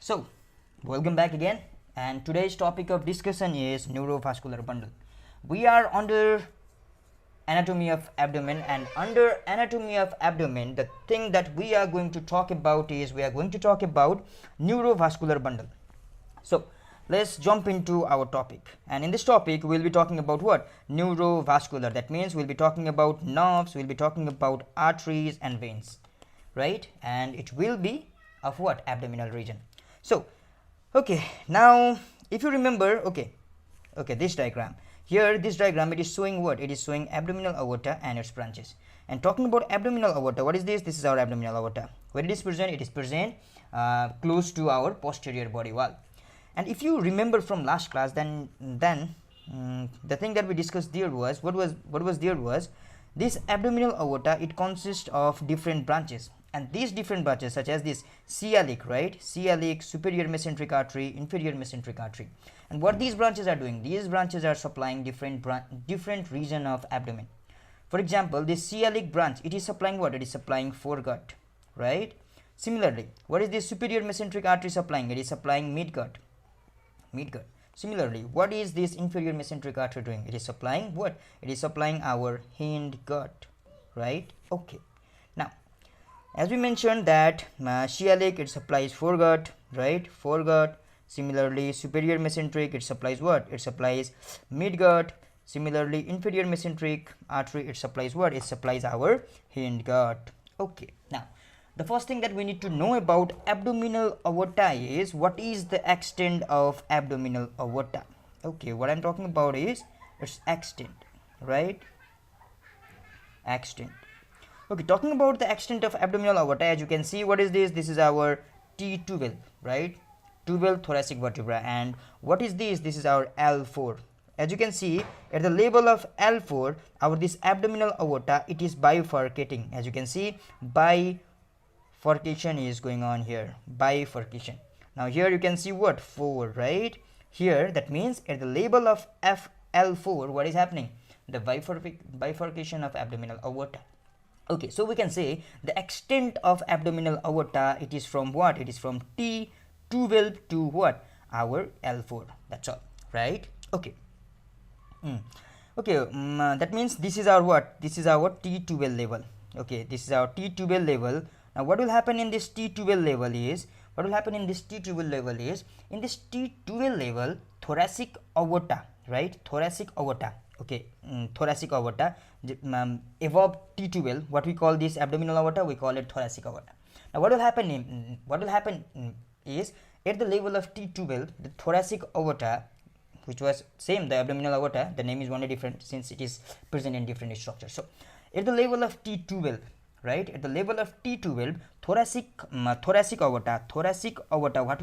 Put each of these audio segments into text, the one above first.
So, welcome back again, and today's topic of discussion is neurovascular bundle. We are under anatomy of abdomen, and under anatomy of abdomen, the thing that we are going to talk about is we are going to talk about neurovascular bundle. So, let's jump into our topic, and in this topic we'll be talking about what? Neurovascular. That means we'll be talking about nerves, we'll be talking about arteries and veins, right? And it will be of what? Abdominal region. So, okay, now if you remember, this diagram here, this diagram, it is showing what? It is showing abdominal aorta and its branches. And talking about abdominal aorta, what is this? This is our abdominal aorta. Where it is present? It is present close to our posterior body wall. And if you remember from last class, then the thing that we discussed there was what was this abdominal aorta. It consists of different branches, and these different branches, such as this Iliac, right? Iliac, superior mesenteric artery, inferior mesenteric artery. And what these branches are doing? These branches are supplying different region of abdomen. For example, this Iliac branch, it is supplying what? It is supplying foregut, right? Similarly, what is this superior mesenteric artery supplying? It is supplying midgut. Similarly, what is this inferior mesenteric artery doing? It is supplying what? It is supplying our hindgut, right? Okay. Now, as we mentioned that Iliac, it supplies foregut, right? Foregut. Similarly, superior mesenteric, it supplies what? It supplies midgut. Similarly, inferior mesenteric artery, it supplies what? It supplies our hindgut. Okay. Now, the first thing that we need to know about abdominal aorta is what is the extent of abdominal aorta. Okay, what I'm talking about is its extent, right? Extent. Okay, talking about the extent of abdominal aorta, as you can see, what is this? This is our T12, right? 12 thoracic vertebra. And what is this? This is our L4. As you can see, at the level of L4, our this abdominal aorta, it is bifurcating. As you can see, bifurcation is going on here. Bifurcation. Now here you can see what? 4, right? Here, that means at the level of L4, what is happening? The bifurcation of abdominal aorta. Okay, so we can say the extent of abdominal aorta, it is from what? It is from T12 to what? Our L4. That's all, right? Okay. That means this is our what? This is our T12 level. Okay, this is our T12 level. Now, what will happen in this T12 level is, in this T12 level, thoracic aorta, right? Thoracic aorta. Okay, thoracic aorta above T12, what we call this abdominal aorta, we call it thoracic aorta. Now, what will happen is at the level of T12, the thoracic aorta, which was same, the abdominal aorta, the name is only different since it is present in different structures. So, at the level of T12, right? At the level of T12, thoracic aorta, what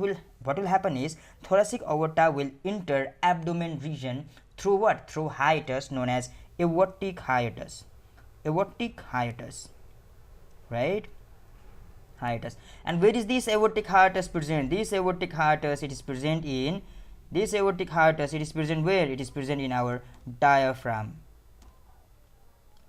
will happen is thoracic aorta will enter abdomen region through what? Through hiatus known as aortic hiatus. Right? Hiatus. And where is this aortic hiatus present? This aortic hiatus, it is present in where? It is present in our diaphragm.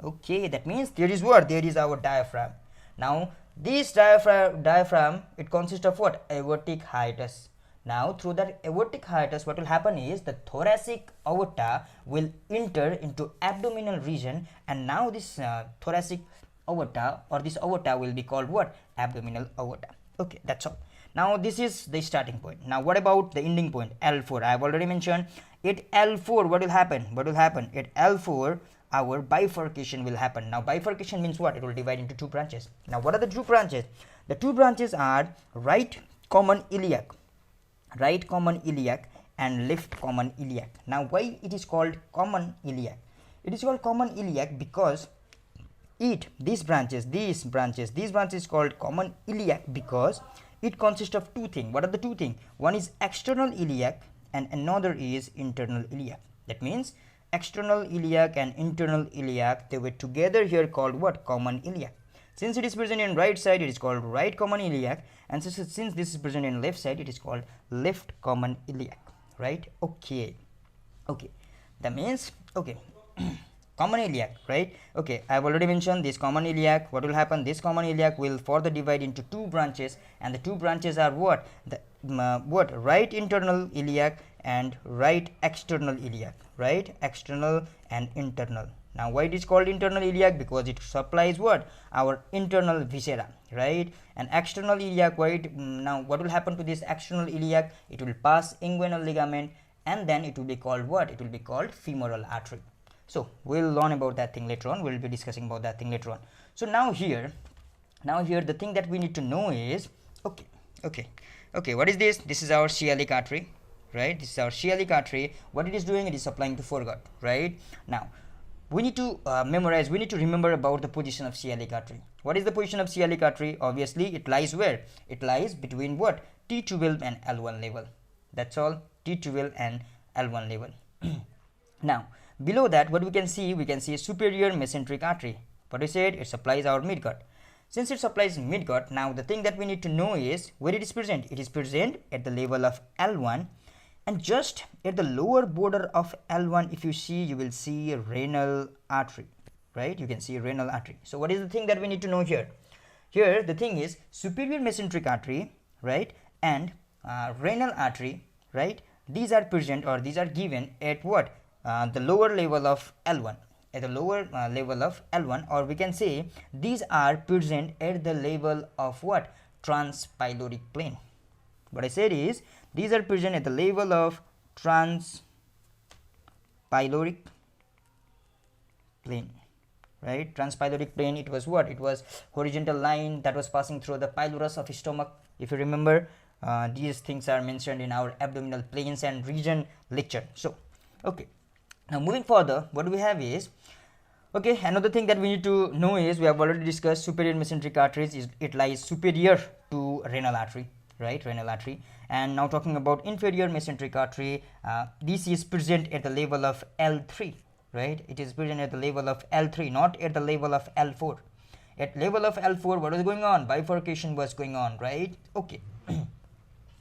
Okay, that means there is what? There is our diaphragm. Now, this diaphragm, it consists of what? Aortic hiatus. Now, through that aortic hiatus, what will happen is the thoracic aorta will enter into abdominal region, and now this thoracic aorta or this aorta will be called what? Abdominal aorta. Okay, that's all. Now, this is the starting point. Now, what about the ending point? L4. I have already mentioned at L4, what will happen? At L4, our bifurcation will happen. Now, bifurcation means what? It will divide into two branches. Now, what are the two branches? The two branches are right common iliac and left common iliac. Now, why it is called common iliac? It is called common iliac because these branches is called common iliac because it consists of two things. What are the two things? One is external iliac and another is internal iliac. That means external iliac and internal iliac, they were together here called what? Common iliac. Since it is present in right side, it is called right common iliac, and since this is present in left side, it is called left common iliac, right? Okay, that means common iliac, right? Okay, I have already mentioned this common iliac. What will happen? This common iliac will further divide into two branches, and the two branches are what? The what, right internal iliac and right external iliac, right external and internal. Now why it is called internal iliac? Because it supplies what, our internal viscera, right? And external iliac, why it, now what will happen to this external iliac? It will pass inguinal ligament and then it will be called what, it will be called femoral artery. So we'll learn about that thing later on, we'll be discussing about that thing later on. So now here the thing that we need to know is, okay, what is this? This is our Iliac artery, right? This is our Iliac artery. What it is doing, it is supplying to foregut, right? Now we need to memorize, we need to remember about the position of Iliac artery. What is the position of Iliac artery? Obviously it lies where? It lies between what, T12 and L1 level. That's all, T12 and L1 level. Now below that, what we can see superior mesenteric artery. What we said, it supplies our midgut. Since it supplies midgut, now the thing that we need to know is where it is present. It is present at the level of L1, and just at the lower border of L1, if you see, you will see a renal artery, right? You can see a renal artery. So what is the thing that we need to know here? Here the thing is superior mesenteric artery, right, and renal artery, right? These are present, or these are given at what, the lower level of L1. At the lower level of L1, or we can say these are present at the level of what, transpyloric plane. What I said is these are present at the level of transpyloric plane, right? Transpyloric plane, it was what, it was horizontal line that was passing through the pylorus of stomach. If you remember, these things are mentioned in our abdominal planes and region lecture. So okay, now moving further, what we have is, okay, another thing that we need to know is, we have already discussed superior mesenteric arteries, is it lies superior to renal artery, right, renal artery. And now talking about inferior mesenteric artery, this is present at the level of L3, right? It is present at the level of L3, not at the level of L4. At level of L4, what was going on? Bifurcation was going on, right? Okay.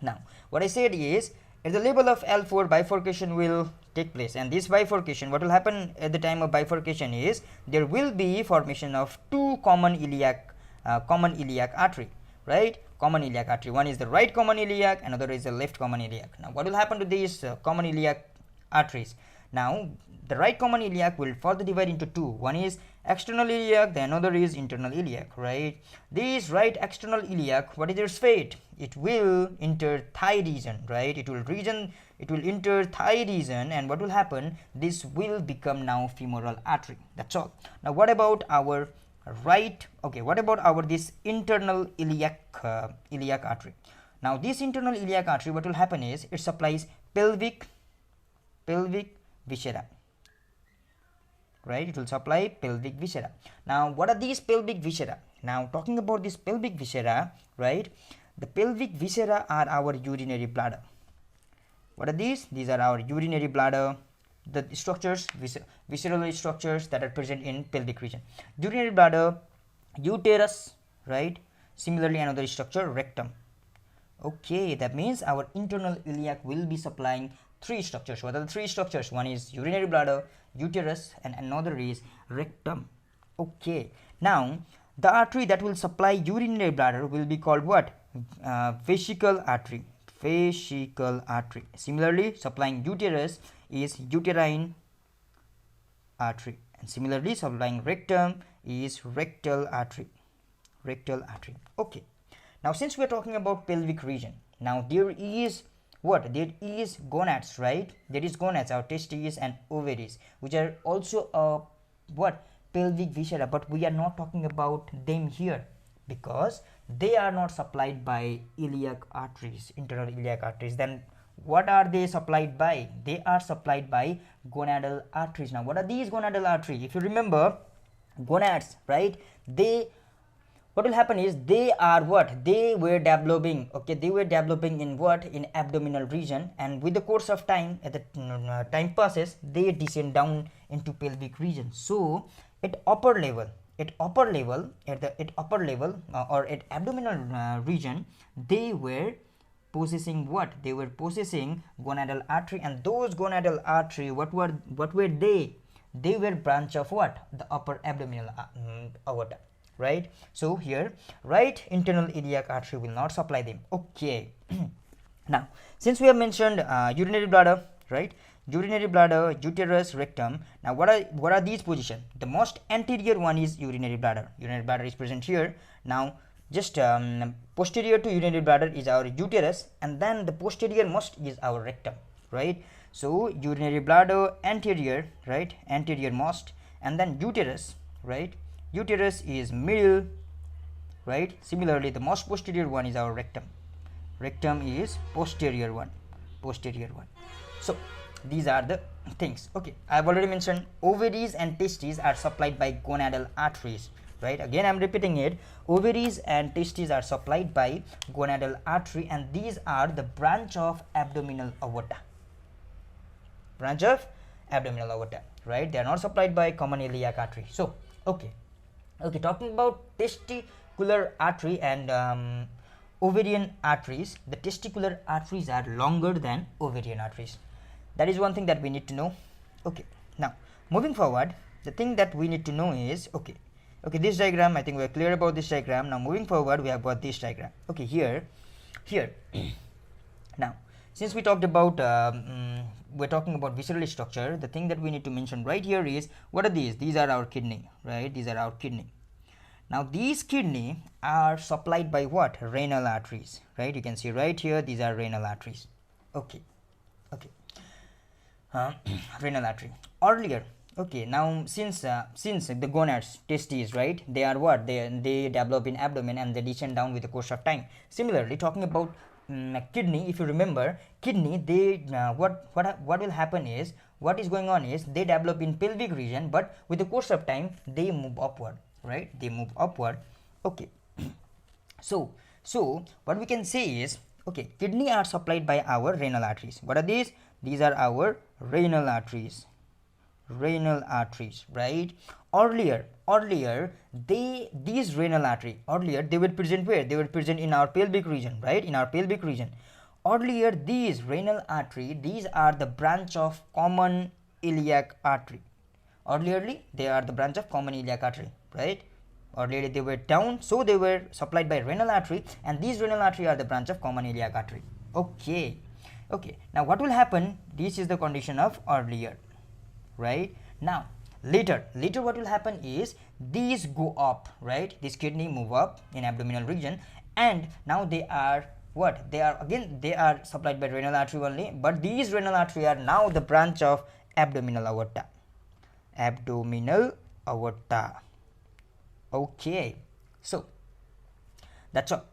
Now what I said is, at the level of L4, bifurcation will take place, and this bifurcation, what will happen at the time of bifurcation is, there will be formation of two common iliac artery, right? Common iliac artery. One is the right common iliac, another is the left common iliac. Now what will happen to these common iliac arteries? Now the right common iliac will further divide into two. One is external iliac, the another is internal iliac, right? This right external iliac, what is its fate? It will enter thigh region, right? It will enter thigh region, and what will happen? This will become now femoral artery. That's all. Now what about our right, okay, what about our this internal iliac artery? Now this internal iliac artery, what will happen is, it supplies pelvic viscera, right? It will supply pelvic viscera. Now what are these pelvic viscera? Now talking about this pelvic viscera, right, the pelvic viscera are our urinary bladder. What are these? These are our urinary bladder, the structures, visceral structures that are present in pelvic region. Urinary bladder, uterus, right? Similarly another structure, rectum. Okay, that means our internal iliac will be supplying three structures. What are the three structures? One is urinary bladder, uterus, and another is rectum. Okay, now the artery that will supply urinary bladder will be called what? Vesical artery. Similarly, supplying uterus is uterine artery, and similarly supplying rectum is rectal artery. Okay, now since we are talking about pelvic region, now there is what? There is gonads, right? There is gonads, our testes and ovaries, which are also what? Pelvic viscera, but we are not talking about them here because they are not supplied by iliac arteries, internal iliac arteries. Then what are they supplied by? They are supplied by gonadal arteries. Now what are these gonadal arteries? If you remember, gonads, right, they, what will happen is, they are what? They were developing, okay, they were developing in what? In abdominal region, and with the course of time, at the time passes, they descend down into pelvic region. So at upper level or at abdominal region, they were possessing what? They were possessing gonadal artery, and those gonadal artery, what were they? They were branch of what? The upper abdominal aorta, right? So here right internal iliac artery will not supply them. Okay. Now, since we have mentioned urinary bladder, right? Urinary bladder, uterus, rectum. Now, what are these positions? The most anterior one is urinary bladder. Urinary bladder is present here. Now, just posterior to urinary bladder is our uterus, and then the posterior most is our rectum, right? So, urinary bladder anterior, right? Anterior most, and then uterus, right? Uterus is middle, right? Similarly, the most posterior one is our rectum. Rectum is posterior one. So these are the things. Okay, I have already mentioned ovaries and testes are supplied by gonadal arteries, right? Again, I am repeating it. Ovaries and testes are supplied by gonadal artery, and these are the branch of abdominal aorta. Right? They are not supplied by common iliac artery. So okay, talking about testicular artery and ovarian arteries. The testicular arteries are longer than ovarian arteries. That is one thing that we need to know. Okay, now moving forward, the thing that we need to know is okay, this diagram, I think we are clear about this diagram. Now moving forward, we have got this diagram. Okay, here now since we talked about we're talking about visceral structure, the thing that we need to mention right here is, what are these are our kidney, right? These are our kidney. Now these kidney are supplied by what? Renal arteries, right? You can see right here, these are renal arteries. Okay, renal artery. Earlier, okay, now since the gonads, testes, right? They are what? They develop in abdomen and they descend down with the course of time. Similarly, talking about kidney, if you remember, kidney, they what will happen is, what is going on is, they develop in pelvic region, but with the course of time they move upward, right? They move upward. Okay, so what we can say is, okay, kidney are supplied by our renal arteries. What are these? These are our renal arteries, right? Earlier these renal artery, earlier they were present where? They were present in our pelvic region, right? In our pelvic region. Earlier these renal artery, these are the branch of common iliac artery. Earlierly they are the branch of common iliac artery, right? Earlier they were down, so they were supplied by renal artery, and these renal artery are the branch of common iliac artery. Okay, now what will happen? This is the condition of earlier, right? Now later what will happen is, these go up, right? This kidney move up in abdominal region, and now they are what? They are supplied by renal artery only, but these renal artery are now the branch of abdominal aorta. Okay, so that's all.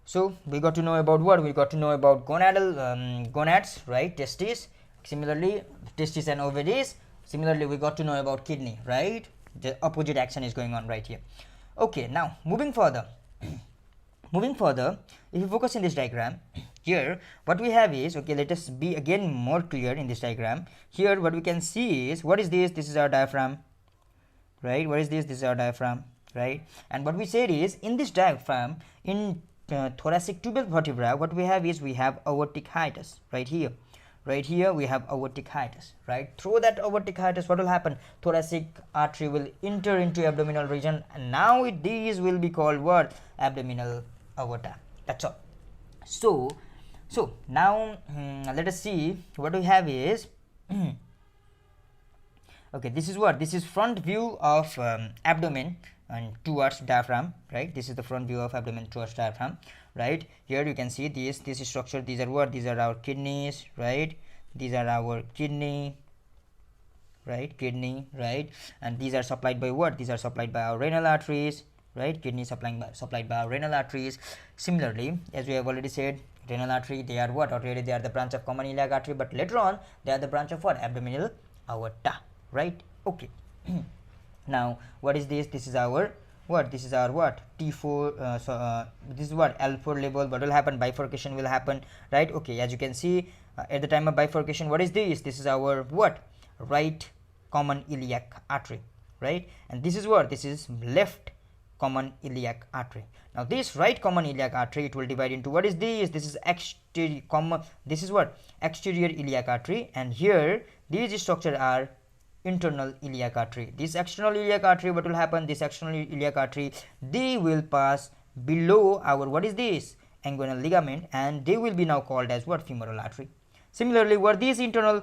So we got to know about what? We got to know about gonads, right? Testes. Similarly, testes and ovaries. Similarly, we got to know about kidney, right? The opposite action is going on right here. Okay, now moving further, if you focus in this diagram, here what we have is, okay, let us be again more clear in this diagram. Here what we can see is, what is this? This is our diaphragm, right? What is this? This is our diaphragm, right? And what we said is, in this diaphragm, in thoracic tubal vertebra, what we have is, we have aortic hiatus right here. We have aortic hiatus, right? Through that aortic hiatus, what will happen? Thoracic artery will enter into abdominal region, and now these will be called what? Abdominal aorta. That's all. So now let us see what we have is okay, this is what? This is front view of abdomen and towards diaphragm, right? This is the front view of abdomen towards diaphragm, right? Here you can see this structure. These are what? These are our kidneys, right? These are our kidney, right? And these are supplied by what? These are supplied by our renal arteries, right? Kidney supplied by our renal arteries. Similarly, as we have already said, renal artery, they are what? Already they are the branch of common iliac artery, but later on they are the branch of what? Abdominal aorta, right? Okay. Now what is this? This is our what? This is our what? T4. This is what? L4 level. What will happen? Bifurcation will happen, right? Okay, as you can see, at the time of bifurcation, what is this? This is our what? Right common iliac artery, right? And this is what? This is left common iliac artery. Now this right common iliac artery, it will divide into, what is this? This is exterior common. This is what? Exterior iliac artery, and here these structures are internal iliac artery. This external iliac artery, what will happen? This external iliac artery, they will pass below our, what is this? inguinal ligament, and they will be now called as what? Femoral artery. Similarly, what these internal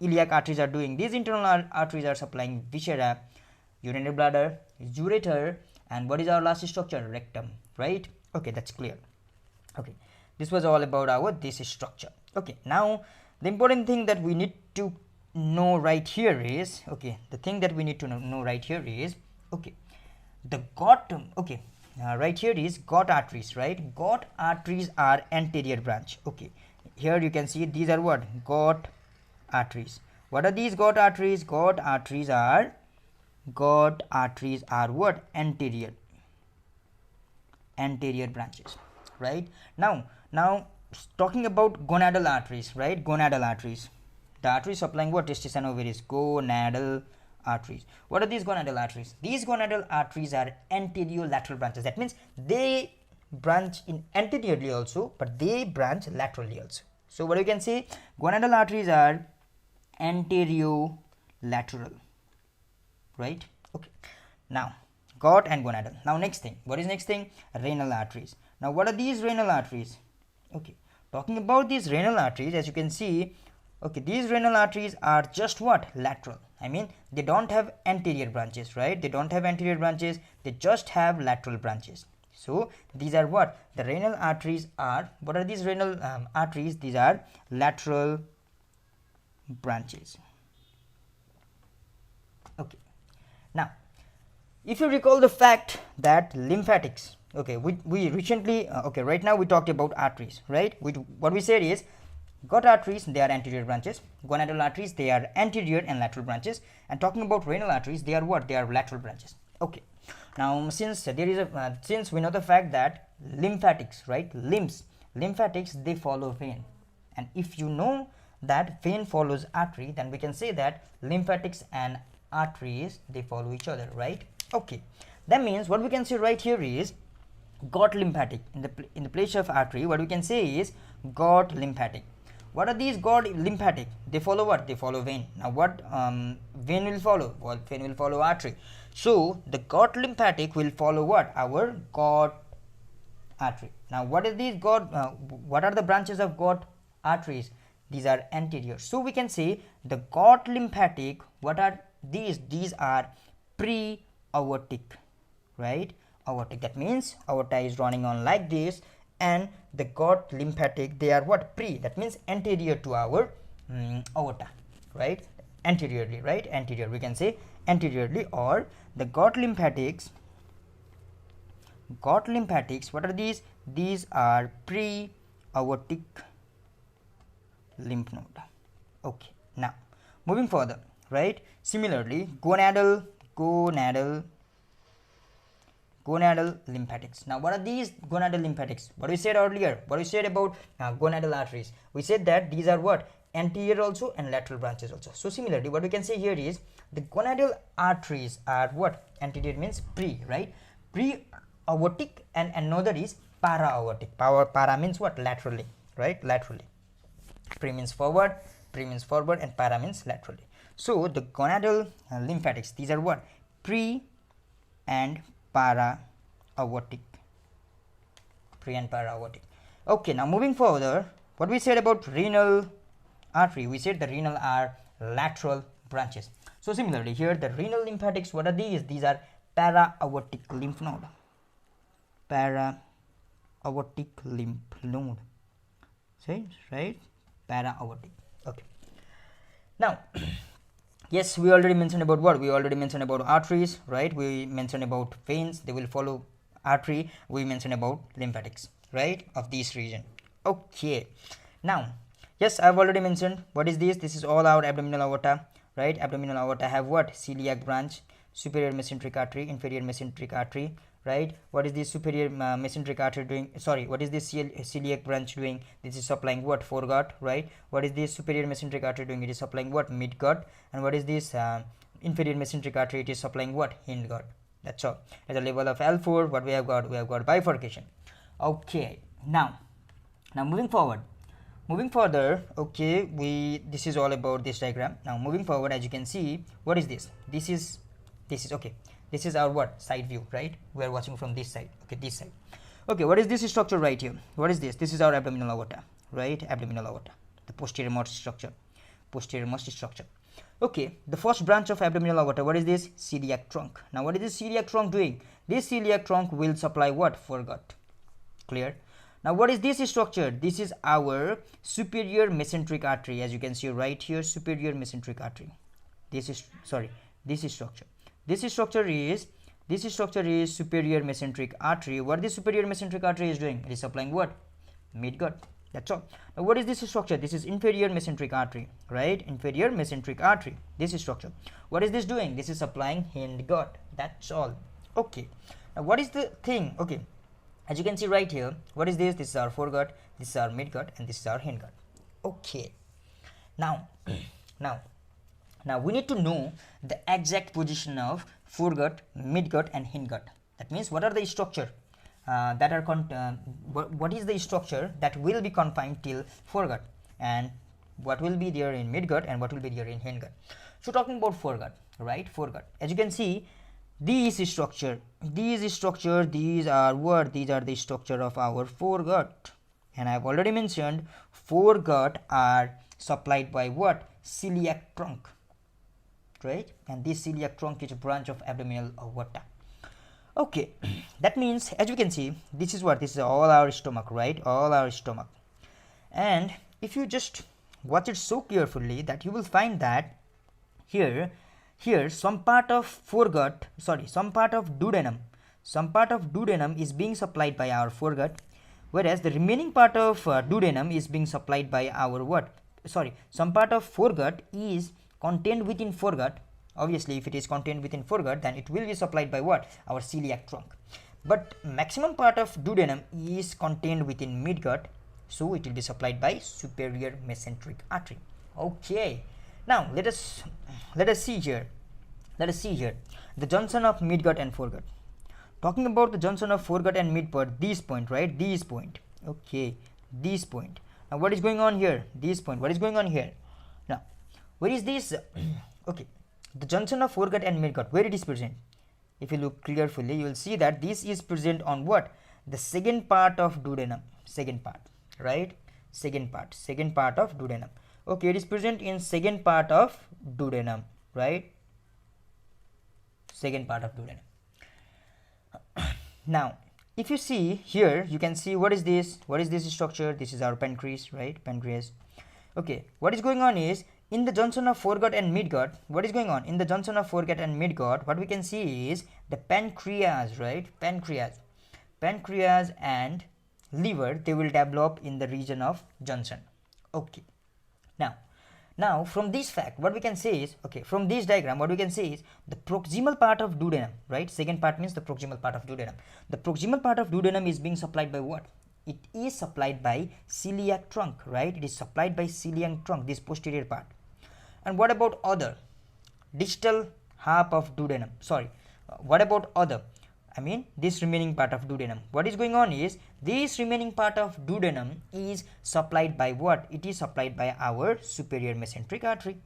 iliac arteries are doing, these internal arteries are supplying viscera, urinary bladder, ureter, and what is our last structure? Rectum, right? Okay, that's clear. Okay, this was all about our this structure. Okay, now the important thing that we need to know right here is, okay, the thing that we need to know right here is, okay, the got, okay, right here is got arteries, right? Got arteries are anterior branch. Okay, here you can see these are what? Got arteries. What are these got arteries? Got arteries are what? Anterior branches, right? Now talking about gonadal arteries, right? Gonadal arteries, the arteries supplying what? Testis and ovaries. Gonadal arteries. What are these gonadal arteries? These gonadal arteries are anterior lateral branches. That means they branch in anteriorly also, but they branch laterally also. So what you can say, gonadal arteries are anterior lateral, right? Okay, now got and gonadal. Now next thing, what is next thing? Renal arteries. Now what are these renal arteries? Okay, talking about these renal arteries, as you can see, okay, these renal arteries are just what? Lateral. I mean, they don't have anterior branches, right? They don't have anterior branches, they just have lateral branches. So these are what? The renal arteries are, what are these renal arteries? These are lateral branches. Okay, now if you recall the fact that lymphatics, okay, we recently okay, right now we talked about arteries, right? What we said is, got arteries, they are anterior branches. Gonadal arteries, they are anterior and lateral branches. And talking about renal arteries, they are what? They are lateral branches. Okay, now since there is a since we know the fact that lymphatics, right, lymphatics, they follow vein, and if you know that vein follows artery, then we can say that lymphatics and arteries, they follow each other, right? Okay, that means what we can say right here is got lymphatic. In the place of artery, what we can say is got lymphatic. What are these got lymphatic? They follow what? They follow vein. Now what vein will follow? Well, vein will follow artery. So the got lymphatic will follow what? Our got artery. Now what is these got? What are the branches of got arteries? These are anterior. So we can say the got lymphatic. What are these? These are pre-aortic, right? Aortic. That means aorta is running on like this, and the got lymphatic, they are what? Pre. That means anterior to our aorta, right? Anteriorly, right? Anterior. We can say anteriorly, or the got lymphatics. Got lymphatics. What are these? These are pre-aortic lymph node. Okay. Now moving further, right? Similarly, gonadal lymphatics. Now what are these gonadal lymphatics? What we said earlier, what we said about gonadal arteries, we said that these are what? Anterior also and lateral branches also. So similarly, what we can say here is the gonadal arteries are what? Anterior means pre, right? Pre-aortic, and another is para-aortic. Para means what? Laterally, right? Laterally. Pre means forward, and para means laterally. So the gonadal lymphatics, these are what? Pre and para-aortic. Pre and para-aortic. Okay, now moving further, what we said about renal artery, we said the renal are lateral branches. So similarly here, the renal lymphatics, what are these? These are para-aortic lymph node. Para-aortic lymph node. See, right? Para-aortic. Okay. Now yes, we already mentioned about what? We already mentioned about arteries, right? We mentioned about veins, they will follow artery. We mentioned about lymphatics, right, of this region. Okay, now yes, I've already mentioned what is this. This is all our abdominal aorta, right? Abdominal aorta have what? Celiac branch, superior mesenteric artery, inferior mesenteric artery, right? What is this superior mesenteric artery doing? Sorry, what is this celiac branch doing? This is supplying what? Foregut, right? What is this superior mesenteric artery doing? It is supplying what? Midgut. And what is this inferior mesenteric artery? It is supplying what? Hindgut. That's all. At the level of L4, what we have got? We have got bifurcation. Okay, now moving forward, moving further, okay, this is all about this diagram. Now moving forward, as you can see, what is this? This is okay, this is our what? Side view, right? We are watching from this side. Okay, this side. Okay, what is this structure right here? What is this? This is our abdominal aorta, right? Abdominal aorta, the posterior most structure, posterior most structure. Okay, the first branch of abdominal aorta, what is this? Celiac trunk. Now what is this celiac trunk doing? This celiac trunk will supply what? Foregut. Clear? Now what is this structure? This is our superior mesenteric artery, as you can see right here, superior mesenteric artery. This is, sorry, this is structure. This structure is superior mesenteric artery. What this superior mesenteric artery is doing? It is supplying what? Midgut. That's all. Now what is this structure? This is inferior mesenteric artery, right? Inferior mesenteric artery. This is structure. What is this doing? This is supplying hindgut. That's all. Okay. Now what is the thing? Okay. As you can see right here, what is this? This is our foregut, this is our midgut, and this is our hindgut. Okay. Now, now we need to know the exact position of foregut, midgut, and hindgut. That means what are the structure that are what is the structure that will be confined till foregut, and what will be there in midgut, and what will be there in hindgut. So talking about foregut, right? Foregut. As you can see, these structure, these are what? These are the structure of our foregut, and I have already mentioned foregut are supplied by what? Celiac trunk, right? And this celiac trunk is a branch of abdominal aorta. Okay, that means as you can see, this is what? This is all our stomach, right? All our stomach. And if you just watch it so carefully, that you will find that here some part of foregut, sorry, some part of duodenum is being supplied by our foregut, whereas the remaining part of duodenum is being supplied by our what? Sorry, some part of foregut is contained within foregut. Obviously, if it is contained within foregut, then it will be supplied by what? Our celiac trunk. But maximum part of duodenum is contained within midgut, so it will be supplied by superior mesenteric artery. Okay. Now let us see here. The junction of midgut and foregut. Talking about the junction of foregut and midgut, this point, right? This point. Okay, this point. Now what is going on here? This point. What is going on here? Now, where is this? Okay, the junction of foregut and midgut, where it is present? If you look carefully, you will see that this is present on what? The second part of duodenum. Second part, right? Second part of duodenum. Okay, it is present in second part of duodenum, right? Second part of duodenum. Now, if you see here, you can see what is this? What is this structure? This is our pancreas, right? Pancreas. Okay, what is going on is in the junction of foregut and midgut. What is going on in the junction of foregut and midgut? What we can see is the pancreas, right? Pancreas and liver, they will develop in the region of junction. Okay. Now from this fact, what we can say is, okay, from this diagram, what we can say is the proximal part of duodenum, right? Second part means the proximal part of duodenum. The proximal part of duodenum is being supplied by what? It is supplied by celiac trunk, right? It is supplied by celiac trunk, this posterior part. And what about other? Distal half of duodenum. Sorry, what about other? I mean this remaining part of duodenum. What is going on is this remaining part of duodenum is supplied by what? It is supplied by our superior mesenteric artery.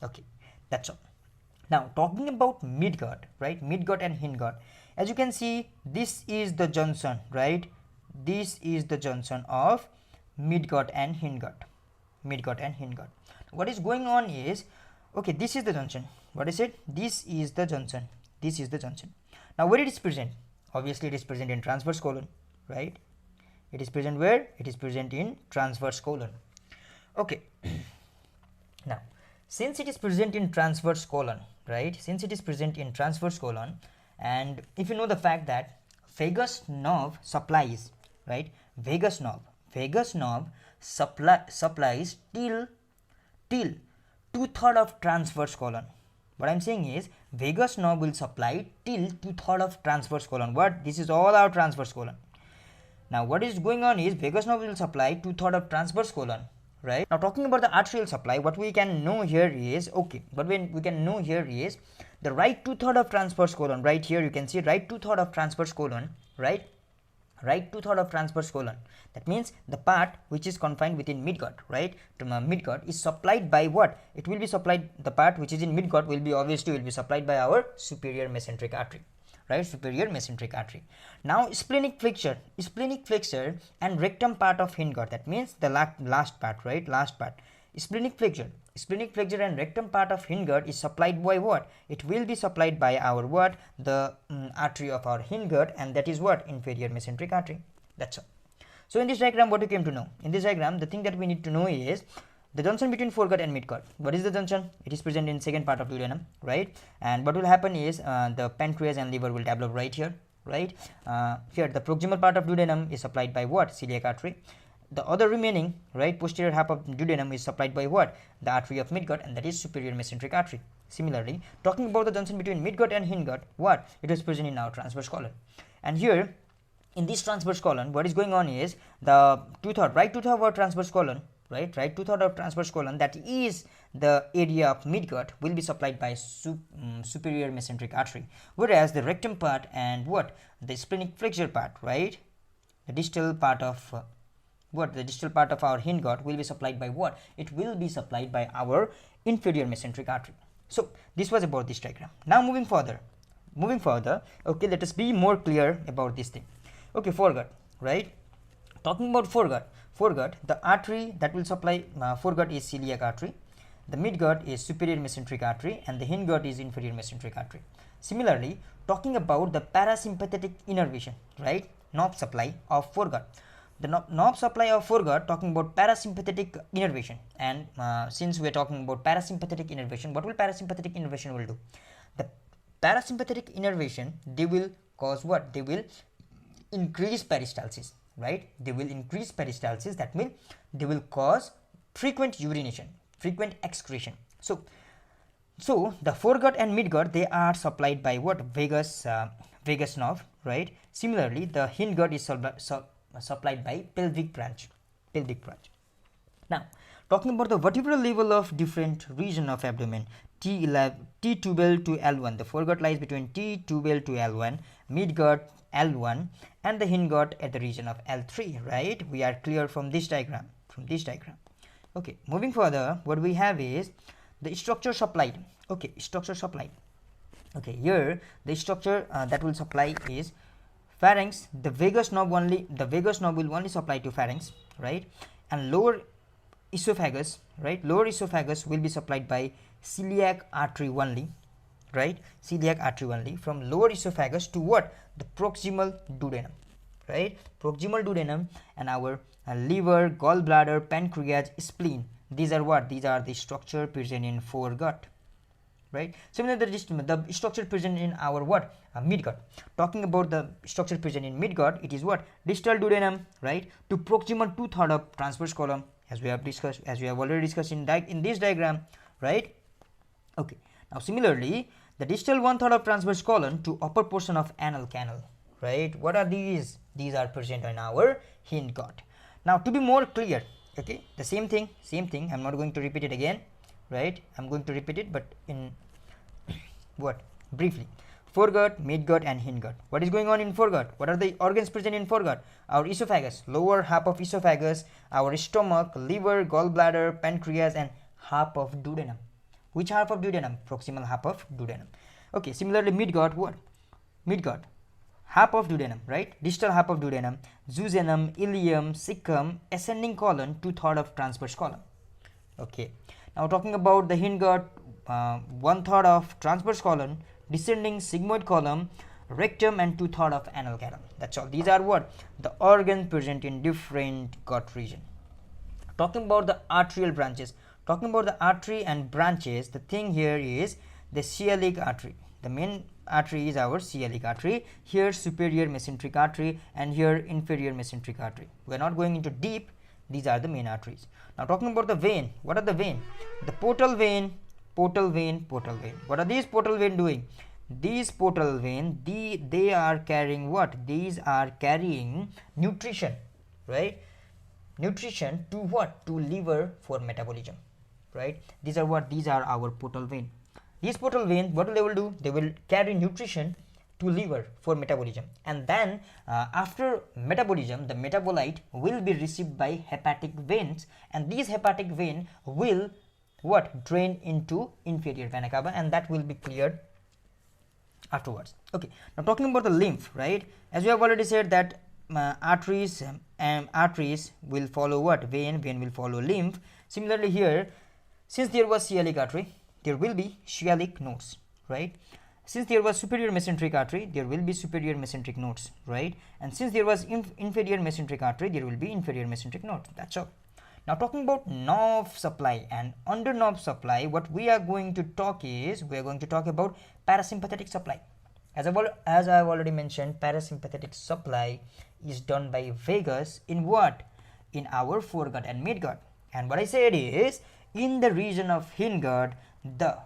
Okay, that's all. Now talking about midgut, right? Midgut and hindgut. As you can see, this is the junction, right? This is the junction of midgut and hindgut. Midgut and hindgut. What is going on is, okay, this is the junction. What is it? This is the junction. This is the junction. Now where it is present? Obviously it is present in transverse colon, right? It is present where? It is present in transverse colon. Okay. Now since it is present in transverse colon, right? Since it is present in transverse colon, and if you know the fact that vagus nerve supplies, right? Vagus nerve supplies till 2/3 of transverse colon. What I am saying is vagus nerve will supply till 2/3 of transverse colon. What? This is all our transverse colon. Now what is going on is vagus nerve will supply 2/3 of transverse colon, right? Now talking about the arterial supply, what we can know here is, okay, but when we can know here is the right 2/3 of transverse colon. Right here you can see right 2/3 of transverse colon, right? Right 2/3 of transverse colon. That means the part which is confined within midgut, right? Midgut is supplied by what? It will be supplied, the part which is in midgut will be obviously will be supplied by our superior mesenteric artery, right? Superior mesenteric artery. Now splenic flexure and rectum part of hindgut, that means the last part, right? Last part. Splenic flexure and rectum part of hindgut is supplied by what? It will be supplied by our what? The artery of our hindgut, and that is what? Inferior mesenteric artery. That's all. So in this diagram, what we came to know? In this diagram, the thing that we need to know is the junction between foregut and midgut. What is the junction? It is present in second part of duodenum, right? And what will happen is the pancreas and liver will develop right here, right? Here the proximal part of duodenum is supplied by what? Celiac artery. The other remaining, right, posterior half of duodenum is supplied by what? The artery of midgut, and that is superior mesenteric artery. Similarly, talking about the junction between midgut and hindgut, what? It is present in our transverse colon. And here in this transverse colon, what is going on is the right two-third of our transverse colon, right, right two-third of transverse colon, that is the area of midgut, will be supplied by superior mesenteric artery, whereas the rectum part and what? The splenic flexure part, right, the distal part of the distal part of our hindgut will be supplied by what? It will be supplied by our inferior mesenteric artery. So this was about this diagram. Now moving further, okay, let us be more clear about this thing. Okay, foregut, right? Talking about foregut, the artery that will supply foregut is celiac artery, the midgut is superior mesenteric artery, and the hindgut is inferior mesenteric artery. Similarly, talking about the parasympathetic innervation, right, knob supply of foregut. The knob supply of foregut, talking about parasympathetic innervation, and since we are talking about parasympathetic innervation, what will parasympathetic innervation will do? The parasympathetic innervation, they will cause what? They will increase peristalsis, right? They will increase peristalsis, that means they will cause frequent urination, frequent excretion. So the foregut and midgut, they are supplied by what? Vagus nerve, right? Similarly, the hindgut is supplied by pelvic branch. Now talking about the vertebral level of different region of abdomen, T11, T12 to L1, the foregut lies between T12 to L1, midgut L1, and the hindgut at the region of L3, right? We are clear from this diagram, okay. Moving further, what we have is the structure supplied. Okay, structure supplied. Okay, here the structure that will supply is pharynx. The vagus knob will only supply to pharynx, right? And lower esophagus, right? Lower esophagus will be supplied by celiac artery only, right? Celiac artery only, from lower esophagus to what? The proximal duodenum, right? Proximal duodenum, and our liver, gallbladder, pancreas, spleen. These are what? These are the structure present in foregut, right? Similarly, the structure present in our what? Midgut. Talking about the structure present in midgut, it is what? Distal duodenum, right, to proximal two-third of transverse column, as we have discussed, as we have already discussed in this diagram, right? Okay. Now similarly, the distal one-third of transverse colon to upper portion of anal canal, right? What are these? These are present in our hindgut. Now to be more clear, okay, the same thing, I'm not going to repeat it again, right? I'm going to repeat it, but in what? Briefly. Foregut, midgut, and hindgut. What is going on in foregut? What are the organs present in foregut? Our esophagus, lower half of esophagus, our stomach, liver, gallbladder, pancreas, and half of duodenum. Which half of duodenum? Proximal half of duodenum. Okay, similarly midgut, what? Midgut, half of duodenum, right? Distal half of duodenum, jejunum, ileum, cecum, ascending colon, two-third of transverse colon. Okay, now talking about the hindgut, one-third of transverse colon, descending sigmoid column, rectum, and two-third of anal canal. That's all. These are what? The organs present in different gut region. Talking about the arterial branches, talking about the artery and branches, the thing here is the celiac artery. The main artery is our celiac artery. Here superior mesenteric artery, and here inferior mesenteric artery. We are not going into deep. These are the main arteries. Now talking about the vein, what are the vein? The portal vein. What are these portal vein doing? These portal vein, they are carrying what? These are carrying nutrition, right? Nutrition to what? To liver for metabolism, right? These are what? These are our portal vein. These portal vein, what they will do? They will carry nutrition to liver for metabolism, and then after metabolism, the metabolite will be received by hepatic veins, and these hepatic vein will what? Drain into inferior vena cava, and that will be cleared afterwards. Okay, now talking about the lymph, right, as we have already said that arteries arteries will follow what? Vein will follow lymph. Similarly here, since there was iliac artery, there will be iliac nodes, right? Since there was superior mesenteric artery, there will be superior mesenteric nodes, right? And since there was inferior mesenteric artery, there will be inferior mesenteric nodes. That's all. Now talking about nerve supply, and under nerve supply, what we are going to talk is, we are going to talk about parasympathetic supply. As I have already mentioned, parasympathetic supply is done by vagus in what? In our foregut and midgut. And what I said is, in the region of hindgut, the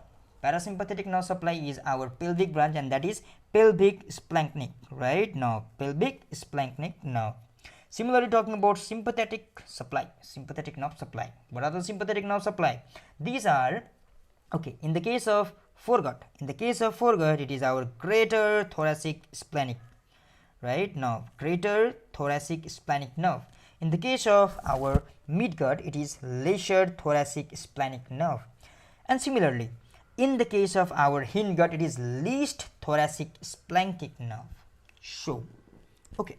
parasympathetic nerve supply is our pelvic branch, and that is pelvic splanchnic, right? Now pelvic splanchnic nerve. Similarly, talking about sympathetic supply, sympathetic nerve supply. What are the sympathetic nerve supply? These are, okay, in the case of foregut, it is our greater thoracic splenic, right? Now greater thoracic splenic nerve. In the case of our midgut, it is lesser thoracic splenic nerve. And similarly, in the case of our hindgut, it is least thoracic splanchnic nerve. So, okay,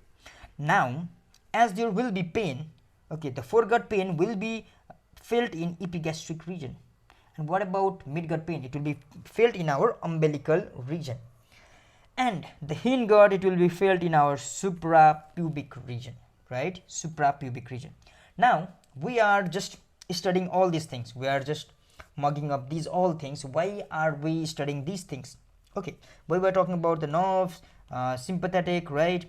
now as there will be pain, okay, the foregut pain will be felt in epigastric region. And what about midgut pain? It will be felt in our umbilical region. And the hindgut, it will be felt in our suprapubic region, right? Suprapubic region. Now we are just studying all these things. We are just mugging up these all things. Why are we studying these things? Okay, we were talking about the nerves, sympathetic, right?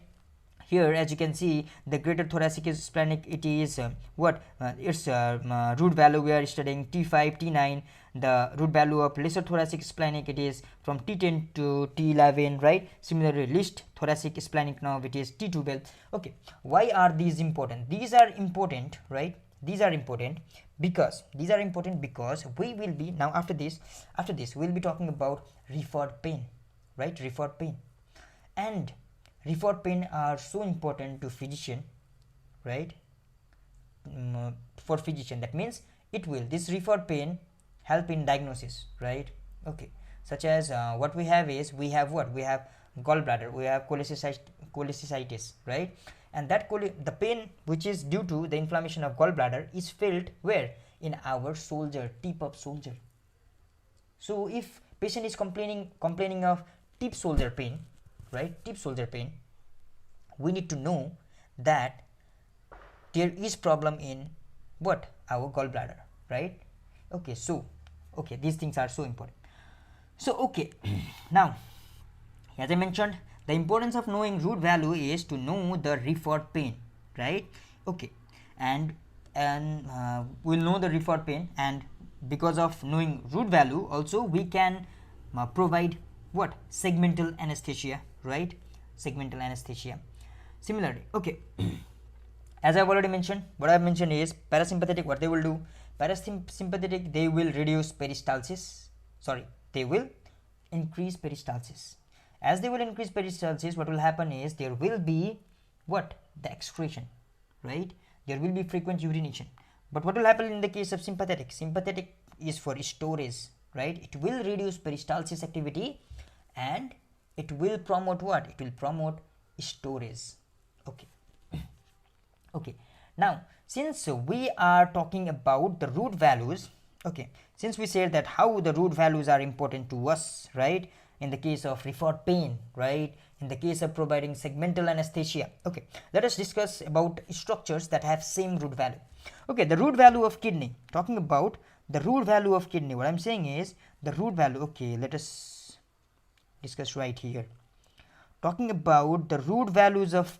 Here, as you can see, the greater thoracic is splenic. It is its root value we are studying T5, T9. The root value of lesser thoracic splenic, it is from T10 to T11, right? Similarly, least thoracic splenic nerve, it is T12. Okay, why are these important? These are important, right? These are important because we will be now after this we will be talking about referred pain, right? Referred pain, and referred pain are so important to physician, right? For physician, that means this referred pain help in diagnosis, right? Okay, such as what we have is, we have gallbladder, we have cholecystitis, right? And that the pain which is due to the inflammation of gallbladder is felt where? In our soldier, tip of soldier. So if patient is complaining of tip soldier pain, right? Tip soldier pain, we need to know that there is problem in what? Our gallbladder, right? Okay, so okay, these things are so important. So okay, now as I mentioned, the importance of knowing root value is to know the referred pain, right? Okay, and we'll know the referred pain, and because of knowing root value also we can provide what? Segmental anesthesia, right? Segmental anesthesia. Similarly, okay, as I've already mentioned, what I've mentioned is parasympathetic, what they will do? Parasympathetic, they will reduce peristalsis, they will increase peristalsis. As they will increase peristalsis, what will happen is there will be what? The excretion, right? There will be frequent urination. But what will happen in the case of sympathetic? Sympathetic is for storage, right? It will reduce peristalsis activity and it will promote what? It will promote storage. Okay. Okay. Now, since we are talking about the root values, okay, since we said that how the root values are important to us, right? In the case of referred pain, right? In the case of providing segmental anesthesia. Okay, let us discuss about structures that have same root value. Okay, the root value of kidney. Talking about the root value of kidney, what I'm saying is the root value. Okay, let us discuss right here. Talking about the root values of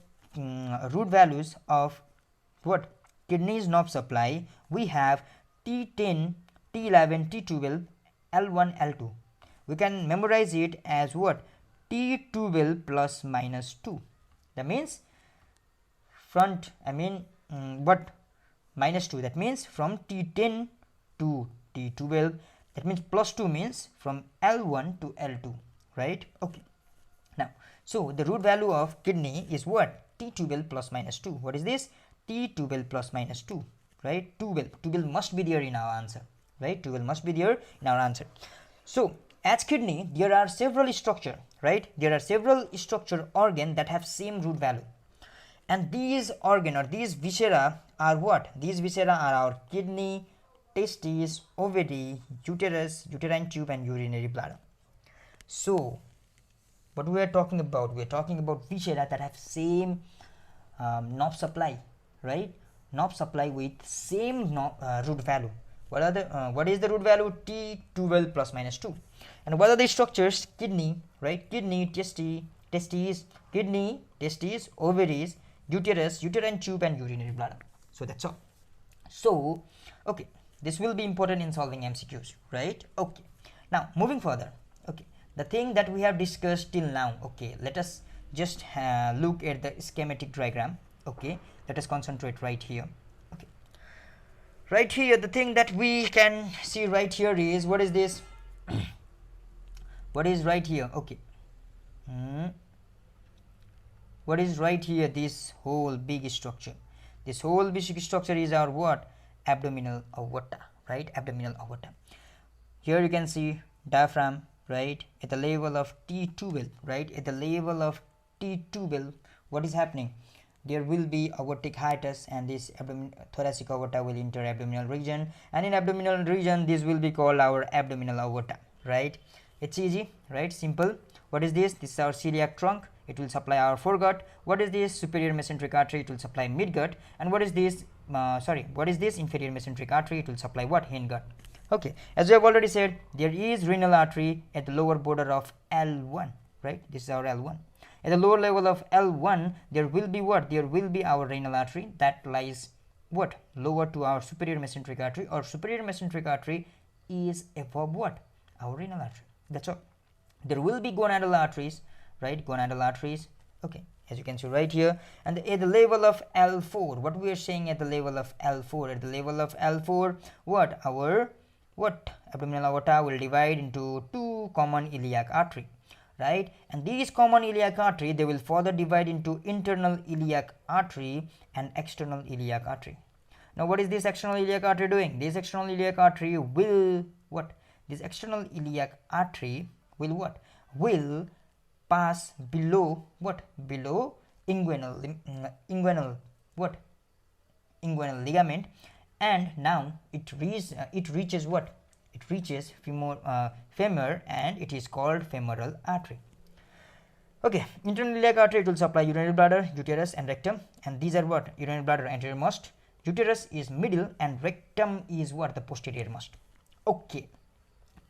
what? Kidneys nerve supply. We have T10, T11, T12, L1, L2. We can memorize it as what? T12 plus minus 2. That means what? Minus 2. That means from T10 to T12. That means plus 2 means from L1 to L2, right? Okay. Now, so the root value of kidney is what? T12 plus minus 2. What is this? T12 plus minus 2, right? 12 must be there in our answer, right? 12 must be there in our answer. So as kidney, there are several structure, right? There are several structure organ that have same root value, and these organ or these viscera are what? These viscera are our kidney, testes, ovary, uterus, uterine tube, and urinary bladder. So what we are talking about? We are talking about viscera that have same knob supply, right? Knob supply with same root value. What is the root value? T12 plus minus 2. And what are the structures? Kidney, right? Kidney, testes, kidney, testes, ovaries, uterus, uterine tube, and urinary bladder. So that's all. So okay, this will be important in solving MCQs, right? Okay, now moving further. Okay, the thing that we have discussed till now. Okay, let us just look at the schematic diagram. Okay, let us concentrate right here. Okay, right here, the thing that we can see right here is, what is this? What is right here? Okay, what is right here? This whole big structure. This whole big structure is our what? Abdominal aorta, right? Abdominal aorta. Here you can see diaphragm, right? At the level of T12, right? At the level of T12, what is happening? There will be aortic hiatus, and this thoracic aorta will enter abdominal region, and in abdominal region this will be called our abdominal aorta, right? It's easy, right? Simple. What is this? This is our celiac trunk. It will supply our foregut. What is this? Superior mesenteric artery. It will supply midgut. And what is this? What is this? Inferior mesenteric artery. It will supply what? Hindgut. Okay, as we have already said, there is renal artery at the lower border of L1, right? This is our L1. At the lower level of L1, there will be what? There will be our renal artery that lies what? Lower to our superior mesenteric artery, or superior mesenteric artery is above what? Our renal artery. That's all. There will be gonadal arteries, right? Gonadal arteries. Okay, as you can see right here. And at the level of L4, what we are saying at the level of L4? At the level of L4, what? Our abdominal aorta will divide into two common iliac artery, right? And these common iliac artery, they will further divide into internal iliac artery and external iliac artery. Now what is this external iliac artery doing? This external iliac artery will what? This external iliac artery will what? Will pass below what? Below inguinal what? Inguinal ligament, and now it reaches what? It reaches femur, and it is called femoral artery. Okay, internal iliac artery, it will supply urinary bladder, uterus, and rectum, and these are what? Urinary bladder anterior-most, uterus is middle, and rectum is what? The posterior-most. Okay,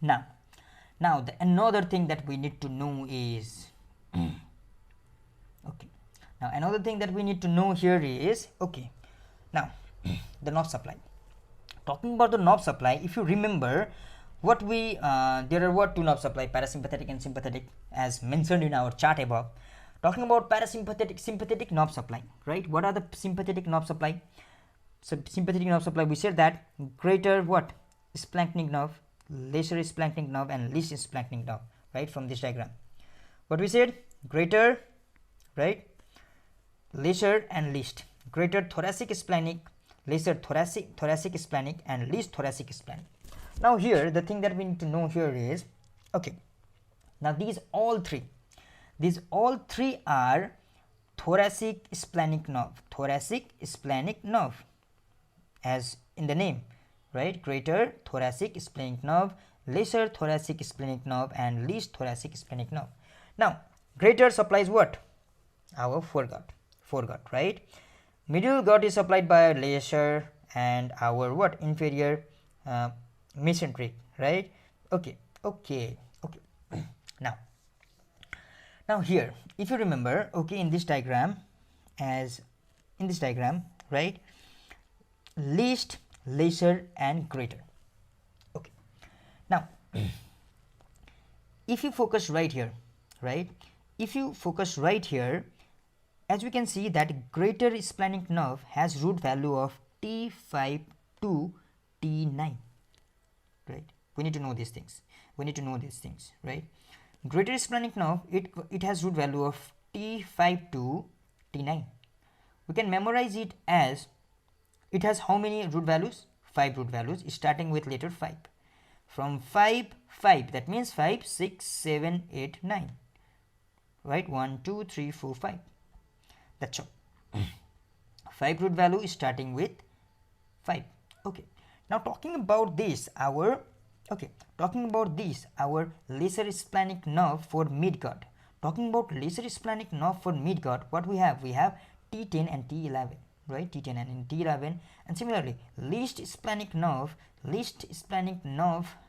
now another thing that we need to know is okay, now another thing that we need to know here is, okay, now the nerve supply. Talking about the nerve supply, if you remember, what we there are what? Two nerve supply, parasympathetic and sympathetic, as mentioned in our chart above. Talking about sympathetic nerve supply, right? What are the sympathetic nerve supply? So sympathetic nerve supply, we said that greater what? Splanchnic nerve, lesser splanchnic nerve, and least splanchnic nerve, right? From this diagram, what we said? Greater, right? Lesser and least. Greater thoracic splenic, lesser thoracic splenic, and least thoracic splenic. Now here the thing that we need to know here is, okay, now these all three are thoracic splenic nerve, as in the name, right? Greater thoracic splenic nerve, lesser thoracic splenic nerve, and least thoracic splenic nerve. Now greater supplies what? Our foregut, right? Middle gut is supplied by lesser, and our what? Inferior mesenteric, right? Okay. Now here, if you remember, okay, in this diagram, right? Least, lesser, and greater. Okay, now if you focus right here, right? As we can see that greater splenic nerve has root value of T5 to T9, right? We need to know these things, right? Greater splenic nerve, it has root value of T5 to T9. We can memorize it as, it has how many root values? 5 root values, starting with letter 5. from 5, 5, that means 5, 6, 7, 8, 9, right? 1, 2, 3, 4, 5. That's all. 5 root value is starting with 5. Okay. Now talking about this, our lesser splenic nerve for midgut. Talking about lesser splenic nerve for midgut, what we have? We have T10 and T11, right? T10 and T11. And similarly, least splenic nerve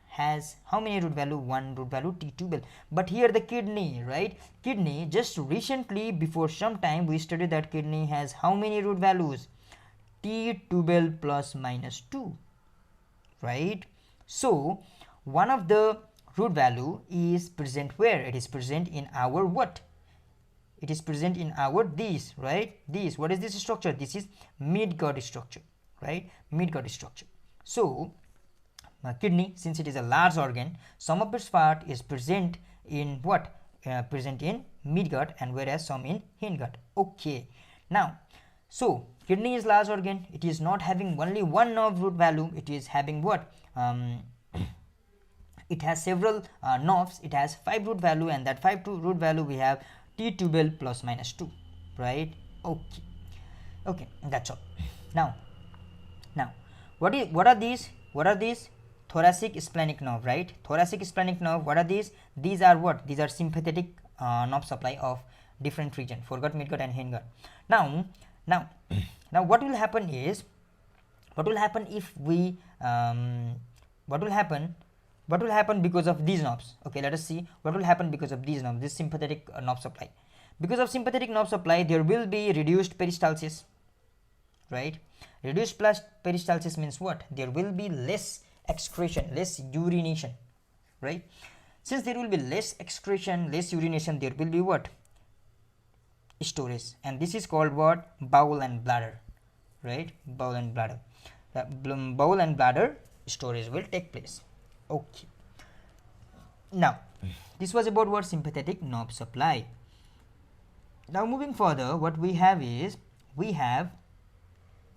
has how many root value? 1 root value, T12. But here the kidney, right? Kidney, just recently before some time we studied that kidney has how many root values? T12 plus minus 2, right? So one of the root value is present where? It is present in our what? It is present in our this, right? This, what is this structure? This is midgut structure, right? Midgut structure. So kidney, since it is a large organ, some of its part is present in what? Present in midgut, and whereas some in hindgut. Okay. Now, so kidney is large organ. It is not having only one nerve root value. It is having what? It has several nerves. It has 5 root value, and that 5 root value we have T12 plus minus 2, right? Okay. Okay, that's all. Now what are these? Thoracic splenic nerve, right? Thoracic splenic nerve, what are these? These are what? These are sympathetic nerve supply of different region, foregut, midgut and hindgut. Now what will happen is, what will happen if we what will happen because of these knobs? Okay, let us see what will happen because of these knobs, this sympathetic knob supply. Because of sympathetic knob supply, there will be reduced peristalsis, right? Reduced plus peristalsis means what? There will be less excretion, less urination, right? Since there will be less excretion, less urination, there will be what? Storage, and this is called what? Bowel and bladder, right? Bowel and bladder. Bowel and bladder storage will take place. Okay. Now, this was about what? Sympathetic nerve supply. Now moving further, what we have is, we have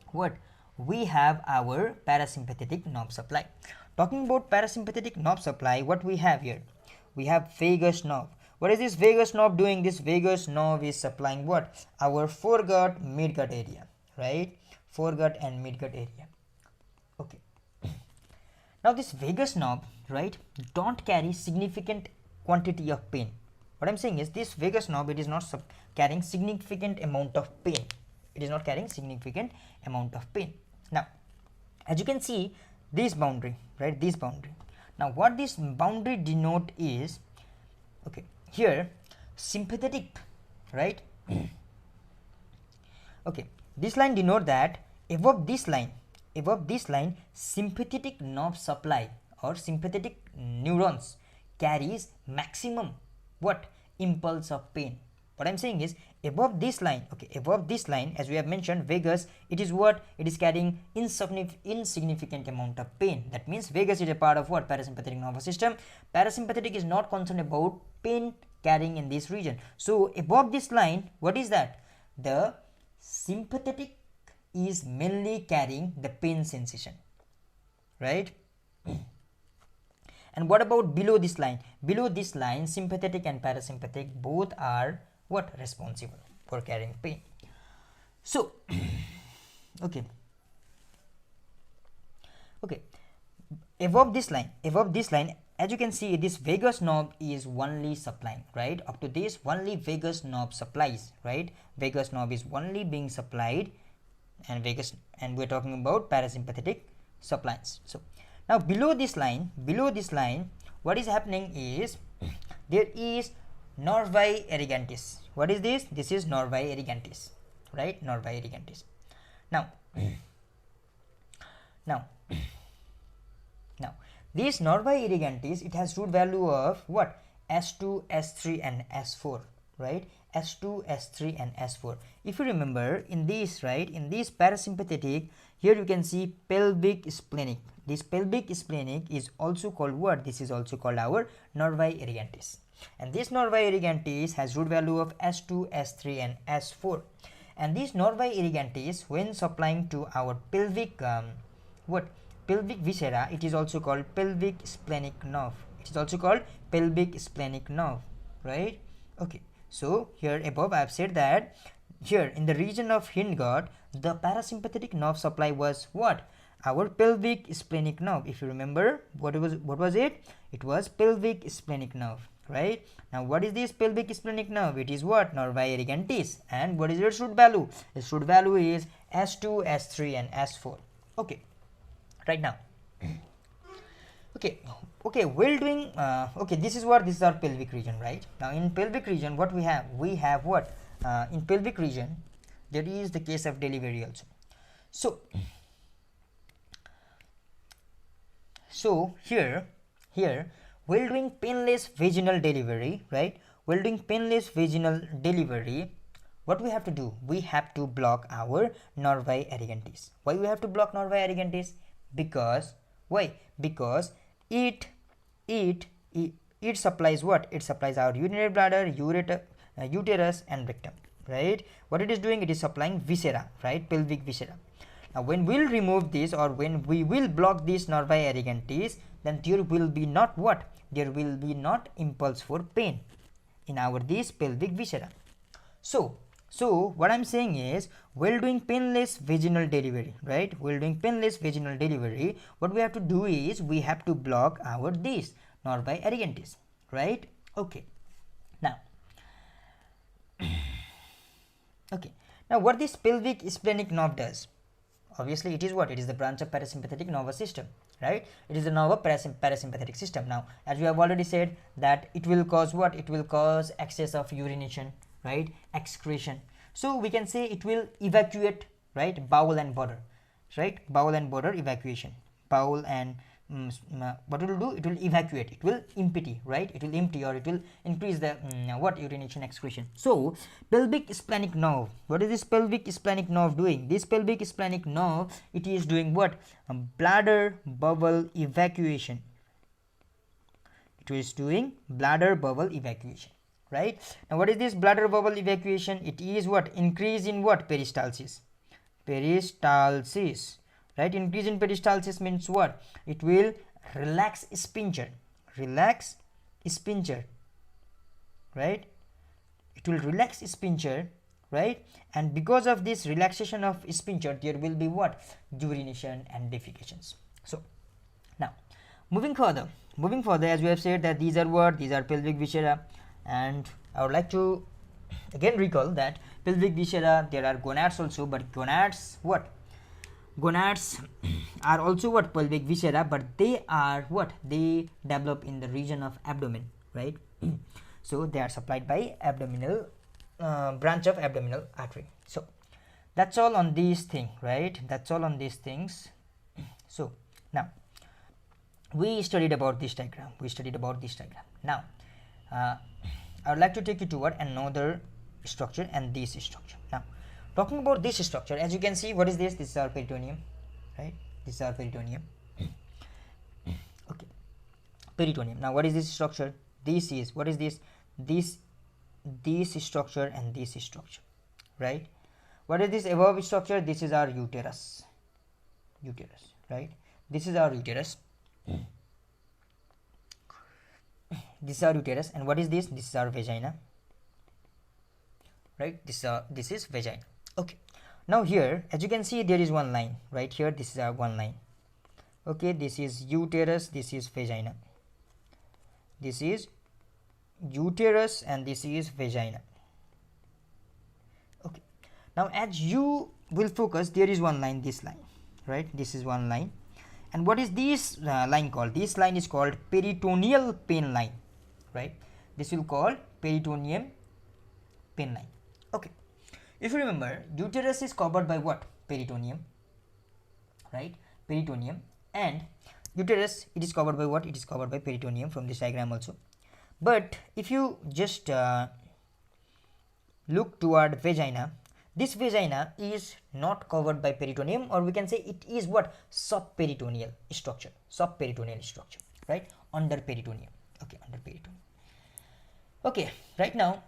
what? We have our parasympathetic nerve supply. Talking about parasympathetic nerve supply, what we have here? We have vagus nerve. What is this vagus nerve doing? This vagus nerve is supplying what? Our foregut, midgut area, right? Foregut and midgut area. Okay. Now this vagus nerve, right, don't carry significant quantity of pain. What I'm saying is, this vagus nerve, it is not carrying significant amount of pain. It is not carrying significant amount of pain. Now, as you can see, this boundary, right? This boundary. Now, what this boundary denote is, okay, here sympathetic, right? Okay, this line denote that above this line, sympathetic nerve supply or sympathetic neurons carries maximum what? Impulse of pain. What I'm saying is, above this line, okay, above this line, as we have mentioned, vagus, it is what? It is carrying insignificant amount of pain. That means vagus is a part of what? Parasympathetic nervous system. Parasympathetic is not concerned about pain carrying in this region. So above this line, what is that? The sympathetic is mainly carrying the pain sensation, right? And what about below this line? Below this line, sympathetic and parasympathetic both are what? Responsible for carrying pain. So okay, above this line, as you can see, this vagus nerve is only supplying, right? Up to this, only vagus nerve supplies, right? Vagus nerve is only being supplied, and we're talking about parasympathetic supplies. So now below this line, what is happening is, there is nervi erigantis. What is this? This is nervi erigantis, right? Nervi erigantis. Now this nervi erigantis, it has root value of what? S2, S3 and S4, right? S2, S3 and S4. If you remember, in this, right, in this parasympathetic, here you can see pelvic splenic. This pelvic splenic is also called what? This is also called our nervi erigantis. And this nervi erigantis has root value of S2, S3 and S4. And this nervi erigantis, when supplying to our pelvic pelvic viscera, it is also called pelvic splenic nerve. It is also called pelvic splenic nerve, right? Okay, so here above I have said that here in the region of Hindgut, the parasympathetic nerve supply was what? Our pelvic splenic nerve. If you remember, what was it? It was pelvic splenic nerve, right? Now what is this pelvic splenic nerve? It is what? Nervi erigantis. And what is its root value? Its root value is S2, S3 and S4. Okay, right now. Okay, well doing. Okay, this is our pelvic region, right? Now in pelvic region, what we have? We have what? In pelvic region, there is the case of delivery also. So here while doing painless vaginal delivery, right? While doing painless vaginal delivery, what we have to do? We have to block our nervi erigantis. Why we have to block nervi erigantis? Because why? Because it supplies what? It supplies our urinary bladder, uterus and rectum, right? What it is doing? It is supplying viscera, right? Pelvic viscera. Now when we will remove this, or when we will block this nervi erigantis, then there will be not what? There will be not impulse for pain in our this pelvic viscera. So what I'm saying is, while doing painless vaginal delivery, right? While doing painless vaginal delivery, what we have to do is we have to block our this nervi erigantis, right? Okay. Now okay. Now what this pelvic splenic nerve does? Obviously it is what? It is the branch of parasympathetic nervous system, right? It is the nerve of parasympathetic system. Now as we have already said that it will cause what? It will cause excess of urination, right? Excretion. So we can say it will evacuate, right? Bowel and bladder, right? Bowel and bladder evacuation. Bowel and what it will do? It will evacuate. It will empty, right? It will empty, or it will increase the what? Urination, excretion. So pelvic splenic nerve. What is this pelvic splenic nerve doing? This pelvic splenic nerve, it is doing what? Bladder bowel evacuation. It is doing bladder bowel evacuation, right? Now what is this bladder bowel evacuation? It is what? Increase in what? Peristalsis. Peristalsis, right? Increase in peristalsis means what? It will relax sphincter. Relax sphincter, right? It will relax sphincter, right? And because of this relaxation of sphincter, there will be what? Urination and defecations. So now moving further, as we have said that these are what? These are pelvic viscera, and I would like to again recall that pelvic viscera, there are gonads also, but gonads what? Gonads are also what? Pelvic viscera, but they are what? They develop in the region of abdomen, right? So they are supplied by abdominal branch of abdominal artery. So that's all on these things, right? That's all on these things. So now we studied about this diagram. Now I would like to take you toward another structure, and this structure. Now talking about this structure, as you can see, what is this? This is our peritoneum, right? This is our peritoneum. Okay, peritoneum. Now what is this structure? This is, what is this? This structure and this structure, right? What is this above structure? This is our uterus, right? This is our uterus. This is our uterus, and what is this? This is our vagina, right? This is vagina. Okay, now here as you can see, there is one line right here. This is our one line. Okay, this is uterus, this is vagina. This is uterus and this is vagina. Okay, now as you will focus, there is one line, this line, right? This is one line. And what is this line called? This line is called peritoneal pain line, right? This will call peritoneum pain line. Okay, if you remember, uterus is covered by what? Peritoneum, right? Peritoneum. And uterus, it is covered by what? It is covered by peritoneum from this diagram also. But if you just look toward vagina, this vagina is not covered by peritoneum, or we can say it is what? Subperitoneal structure, right? Under peritoneum. Okay, under peritoneum. Okay, right now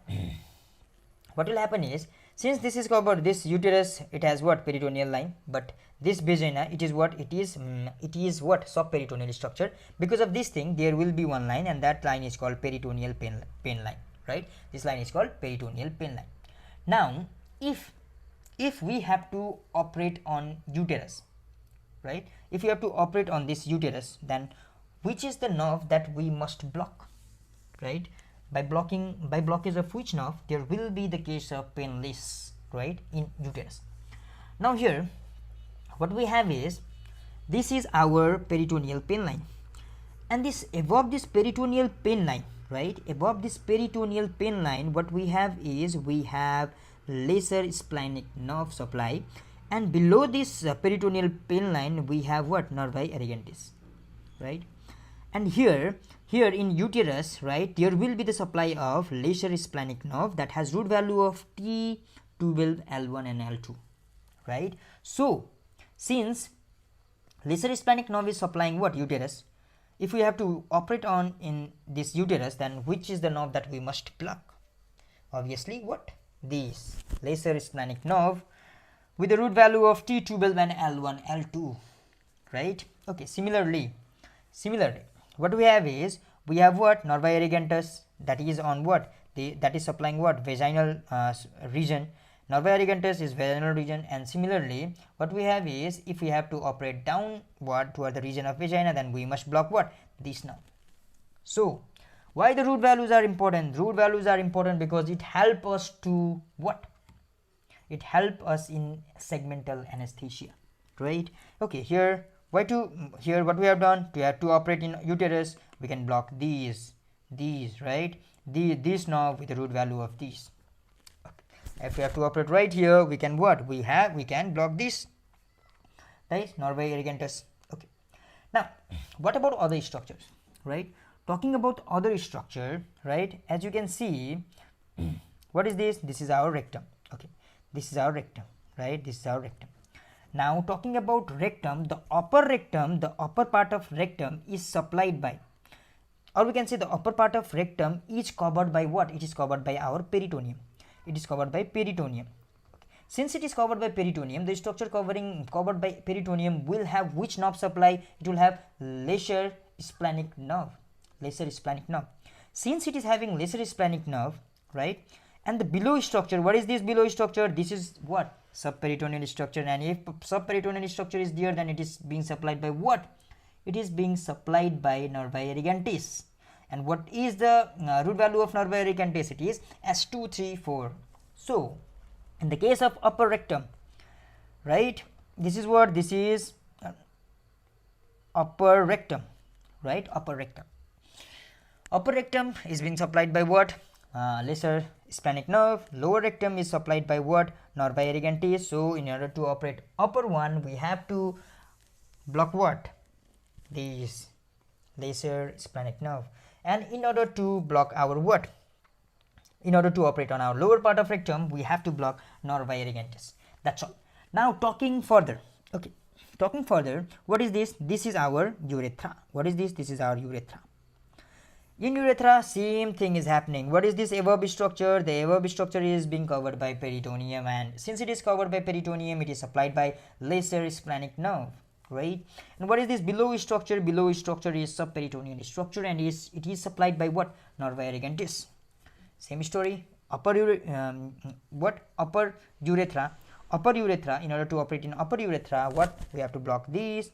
what will happen is, Since this is covered, this uterus, it has what? Peritoneal line, but this vagina, it is what? It is what? Subperitoneal structure. Because of this thing, there will be one line, and that line is called peritoneal pain line, right? This line is called peritoneal pain line. Now, if we have to operate on uterus, right? If you have to operate on this uterus, then which is the nerve that we must block, right? By blockage of which nerve there will be the case of painless, right, in uterus. Now here what we have is, this is our peritoneal pain line, and this above this peritoneal pain line, right, above this peritoneal pain line, what we have is, we have lesser splenic nerve supply, and below this peritoneal pain line we have what? Nervi irrigantis, right? And here in uterus, right, there will be the supply of lesser splenic nerve that has root value of T12, L1 and L2, right? So since lesser splenic nerve is supplying what? Uterus. If we have to operate on in this uterus, then which is the nerve that we must block? Obviously what? This lesser splenic nerve with the root value of T12 and L1, L2, right? Okay, similarly what we have is, we have what? Nervi irrigantis, that is on what? That is supplying what? Vaginal region. Nervi irrigantis is vaginal region, and similarly what we have is, if we have to operate downward toward the region of vagina, then we must block what? This nerve. So why the root values are important? Root values are important because it help us to what? It help us in segmental anesthesia, right? Okay, here what we have done, to have to operate in uterus, we can block these, right, this nerve with the root value of these. Okay. If we have to operate right here, we can what? We can block this, right, nervi irrigantis. Okay. Now what about other structures, right? Talking about other structure, right, as you can see, what is this? This is our rectum. Okay, this is our rectum, right? This is our rectum. Now talking about rectum, the upper part of rectum is supplied by, or we can say the upper part of rectum is covered by what? It is covered by our peritoneum. It is covered by peritoneum. Okay. Since it is covered by peritoneum, the structure covered by peritoneum will have which nerve supply? It will have lesser splenic nerve. Lesser splenic nerve. Since it is having lesser splenic nerve, right, and the below structure, what is this below structure? This is what? Subperitoneal structure. And if subperitoneal structure is there, then it is being supplied by what? It is being supplied by nervi irrigantis. And what is the root value of nervi irrigantis? It is S234. So in the case of upper rectum, right, this is what? This is upper rectum, right? Upper rectum. Upper rectum is being supplied by what? Lesser splenic nerve. Lower rectum is supplied by what? Nervi irrigantis. So in order to operate upper one, we have to block what? These lesser splenic nerve. And in order to block our what? In order to operate on our lower part of rectum, we have to block nervi irrigantis. That's all. Now talking further. Okay, talking further, what is this? This is our urethra. What is this? This is our urethra. In urethra, same thing is happening. What is this above structure? The above structure is being covered by peritoneum, and since it is covered by peritoneum, it is supplied by lesser splenic nerve, right? And what is this below structure? Below structure is subperitoneal structure, and it is supplied by what? Nervi irrigantis. Same story. Upper urethra. Upper urethra. In order to operate in upper urethra, what? We have to block these.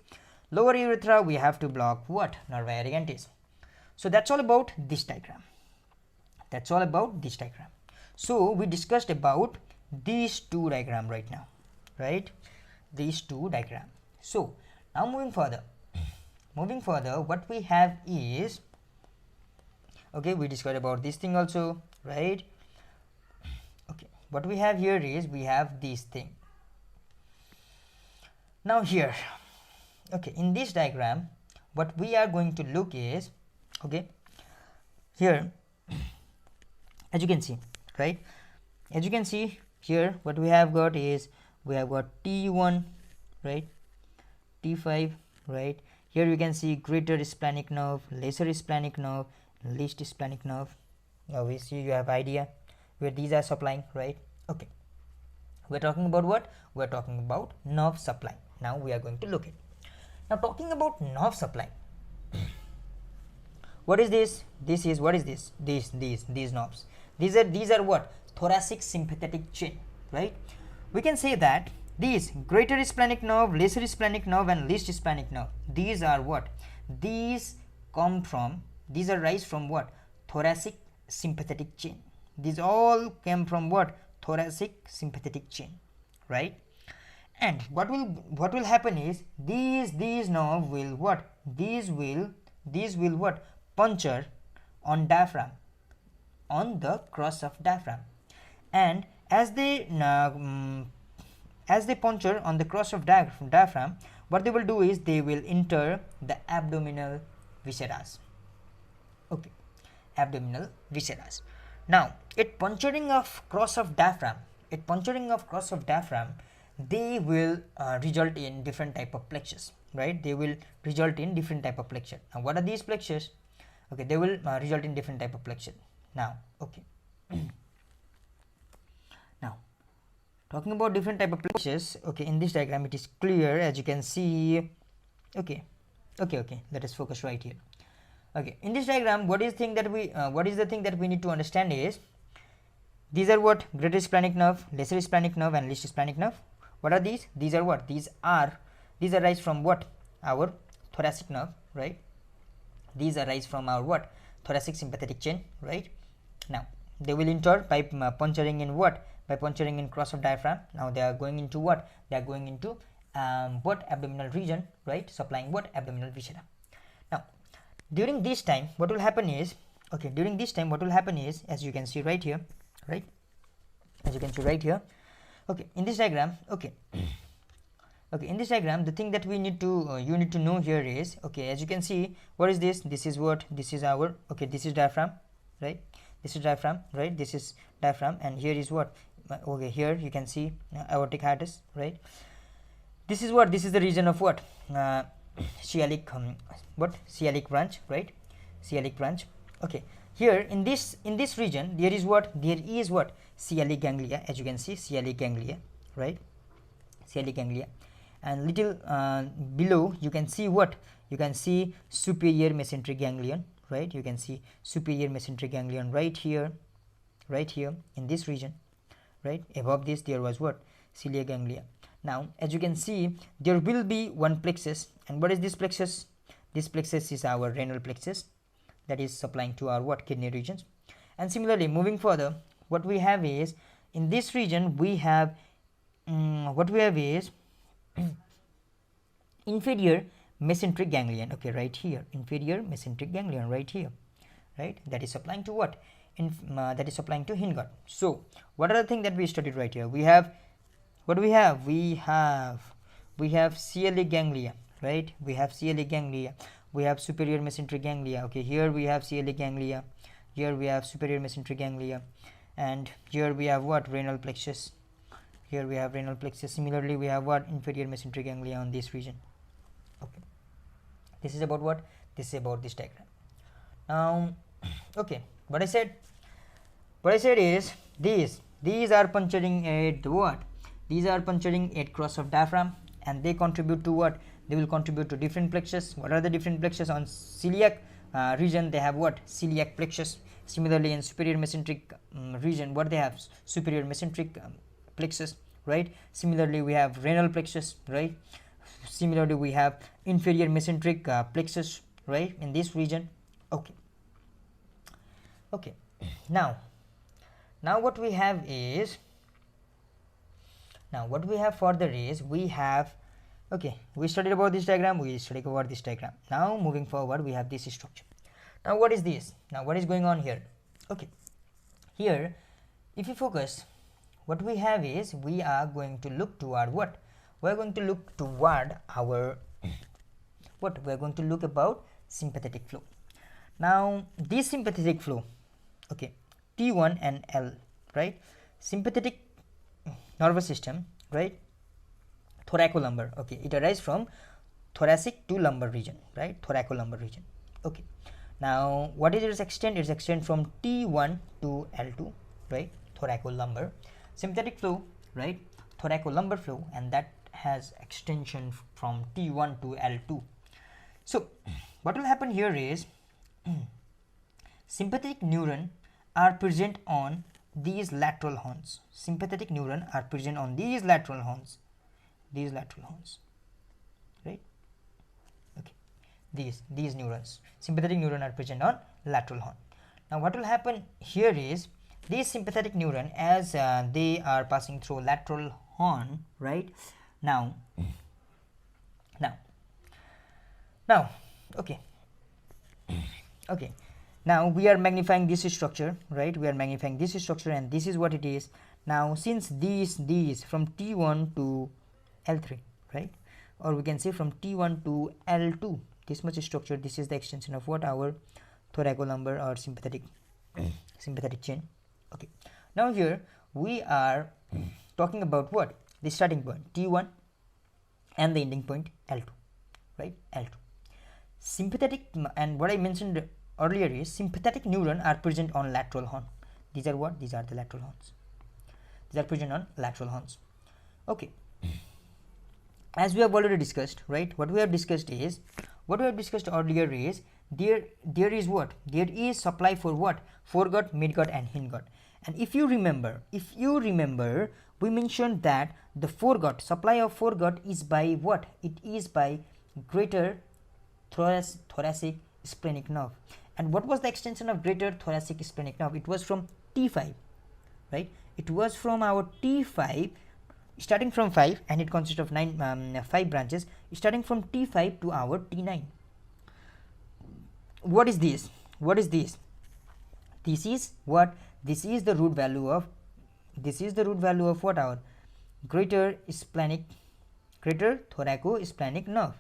Lower urethra, we have to block what? Nervi irrigantis. So that's all about this diagram. That's all about this diagram. So we discussed about these two diagram right now, right? These two diagram. So now moving further, what we have is, okay, we discussed about this thing also, right? Okay, what we have here is, we have this thing. Now here, okay, in this diagram, what we are going to look is, okay, here, as you can see, right, as you can see here, what we have got is, we have got T1, right, T5, right. Here you can see greater splenic nerve, lesser splenic nerve, least splenic nerve. Obviously you have idea where these are supplying, right? Okay, We're talking about what? We're talking about nerve supply. Now we are going to look at. Now talking about nerve supply. What is this? This is, what is this? These nerves. These are what? Thoracic sympathetic chain, right? We can say that these greater splenic nerve, lesser splenic nerve, and least splenic nerve, these are what? These arise from what? Thoracic sympathetic chain. These all came from what? Thoracic sympathetic chain, right? And what will happen is these nerve will what? These will what? Puncture on diaphragm, on the cross of diaphragm, and as they puncture on the cross of diaphragm, what they will do is they will enter the abdominal visceras. Okay, abdominal visceras. Now at puncturing of cross of diaphragm, they will result in different type of plexus, right? They will result in different type of plexus. And what are these plexus? Okay, they will result in different type of plexus. Now, okay. Now, talking about different type of plexus, okay, in this diagram it is clear, as you can see. Okay, let us focus right here. Okay, in this diagram, what is the thing that we need to understand is, these are what? Greater splenic nerve, lesser splenic nerve, and least splenic nerve. What are these? These are what? These arise from what? Our thoracic nerve, right? These arise from our what? Thoracic sympathetic chain, right? Now they will enter by puncturing in what? By puncturing in cross of diaphragm. Now they are going into what? They are going into what? Abdominal region, right? Supplying what? Abdominal viscera. Now during this time, what will happen is, okay, as you can see right here, right? As you can see right here, okay, in this diagram, okay. Okay, in this diagram, the thing that we need to you need to know here is, okay, as you can see, what is this? This is what? This is our, okay, this is diaphragm, right? This is diaphragm, right? This is diaphragm, and here is what? Okay, here you can see aortic hiatus, right? This is what? This is the region of what? Celiac, celiac branch, right? Celiac branch. Okay, here in this region there is what? Celiac ganglia, as you can see, celiac ganglia, right? Celiac ganglia. And little below you can see what? You can see superior mesenteric ganglion, right? You can see superior mesenteric ganglion right here in this region, right? Above this there was what? Celiac ganglia. Now as you can see, there will be one plexus, and what is this plexus? This plexus is our renal plexus, that is supplying to our what? Kidney regions. And similarly, moving further, what we have is, in this region we have inferior mesenteric ganglion, okay, right here, inferior mesenteric ganglion right here, right? That is supplying to what? That is supplying to Hindgut. So what are the things that we studied right here? We have, what do we have? We have celiac ganglia, right? We have celiac ganglia. We have superior mesenteric ganglia. Okay, here we have celiac ganglia, here we have superior mesenteric ganglia, and here we have what? Renal plexus. Here we have renal plexus. Similarly, we have what? Inferior mesenteric ganglia on this region. Okay, this is about what? This is about this diagram. Now, okay, what I said is these are puncturing at what? These are puncturing at cross of diaphragm, and they contribute to what? They will contribute to different plexus. What are the different plexus? On celiac region they have what? Celiac plexus. Similarly, in superior mesenteric region, what they have? Superior mesenteric plexus, right? Similarly, we have renal plexus, right? Similarly, we have inferior mesenteric plexus, right, in this region. Okay, now what we have is, further is, we have, okay, we studied about this diagram, now moving forward, we have this structure. Now what is this? Now what is going on here? Okay, here if you focus, what we have is, we are going to look toward what? We are going to look toward our what? We are going to look about sympathetic flow. Now this sympathetic flow, okay, T1 and L, right? Sympathetic nervous system, right? Thoracolumbar, okay, it arises from thoracic to lumbar region, right? Thoracolumbar region. Okay, now what is its extent? Its extent from T1 to L2, right? Thoracolumbar. Sympathetic flow, right? thoracolumbar flow, and that has extension from T1 to L2. So what will happen here is sympathetic neuron are present on these lateral horns. Sympathetic neuron are present on these lateral horns. Right? Okay. These neurons. Sympathetic neuron are present on lateral horn. Now what will happen here is these sympathetic neuron, as they are passing through lateral horn, right? Now, okay. Now we are magnifying this structure, right? We are magnifying this structure, and this is what it is. Now since these from T1 to L3, right? Or we can say from T1 to L2, this much structure, this is the extension of what? Our thoracolumbar or sympathetic chain. Okay. Now here we are talking about what? The starting point T1 and the ending point L2, right? L2. Sympathetic, and what I mentioned earlier is sympathetic neuron are present on lateral horn. These are what? These are the lateral horns. These are present on lateral horns. Okay. As we have already discussed, right? What we have discussed earlier is there is what? There is supply for what? Foregut, midgut, and hindgut. And if you remember, we mentioned that the foregut, supply of foregut is by what? It is by greater thoracic splenic nerve. And what was the extension of greater thoracic splenic nerve? It was from T5, right? It was from our T5, starting from 5, and it consists of 5 branches, starting from T5 to our T9. What is this? This is what? This is the root value of what? Our greater thoracosplenic nerve,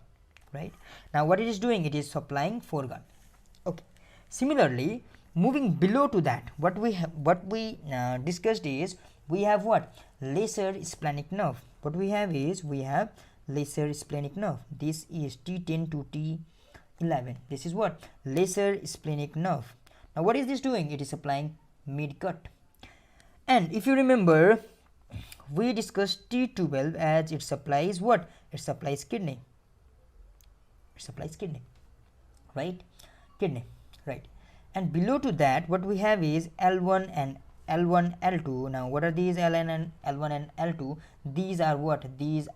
right? Now what it is doing? It is supplying foregut. Okay. Similarly, moving below to that, what we discussed is we have what? Lesser splenic nerve. What we have is lesser splenic nerve. This is T10 to T11. This is what? Lesser splenic nerve. Now what is this doing? It is supplying midgut. And if you remember, we discussed T12 as it supplies what? It supplies kidney. Right? Kidney, right? And below to that, what we have is L1 and L2. Now what are these L1 and L2? These are what? These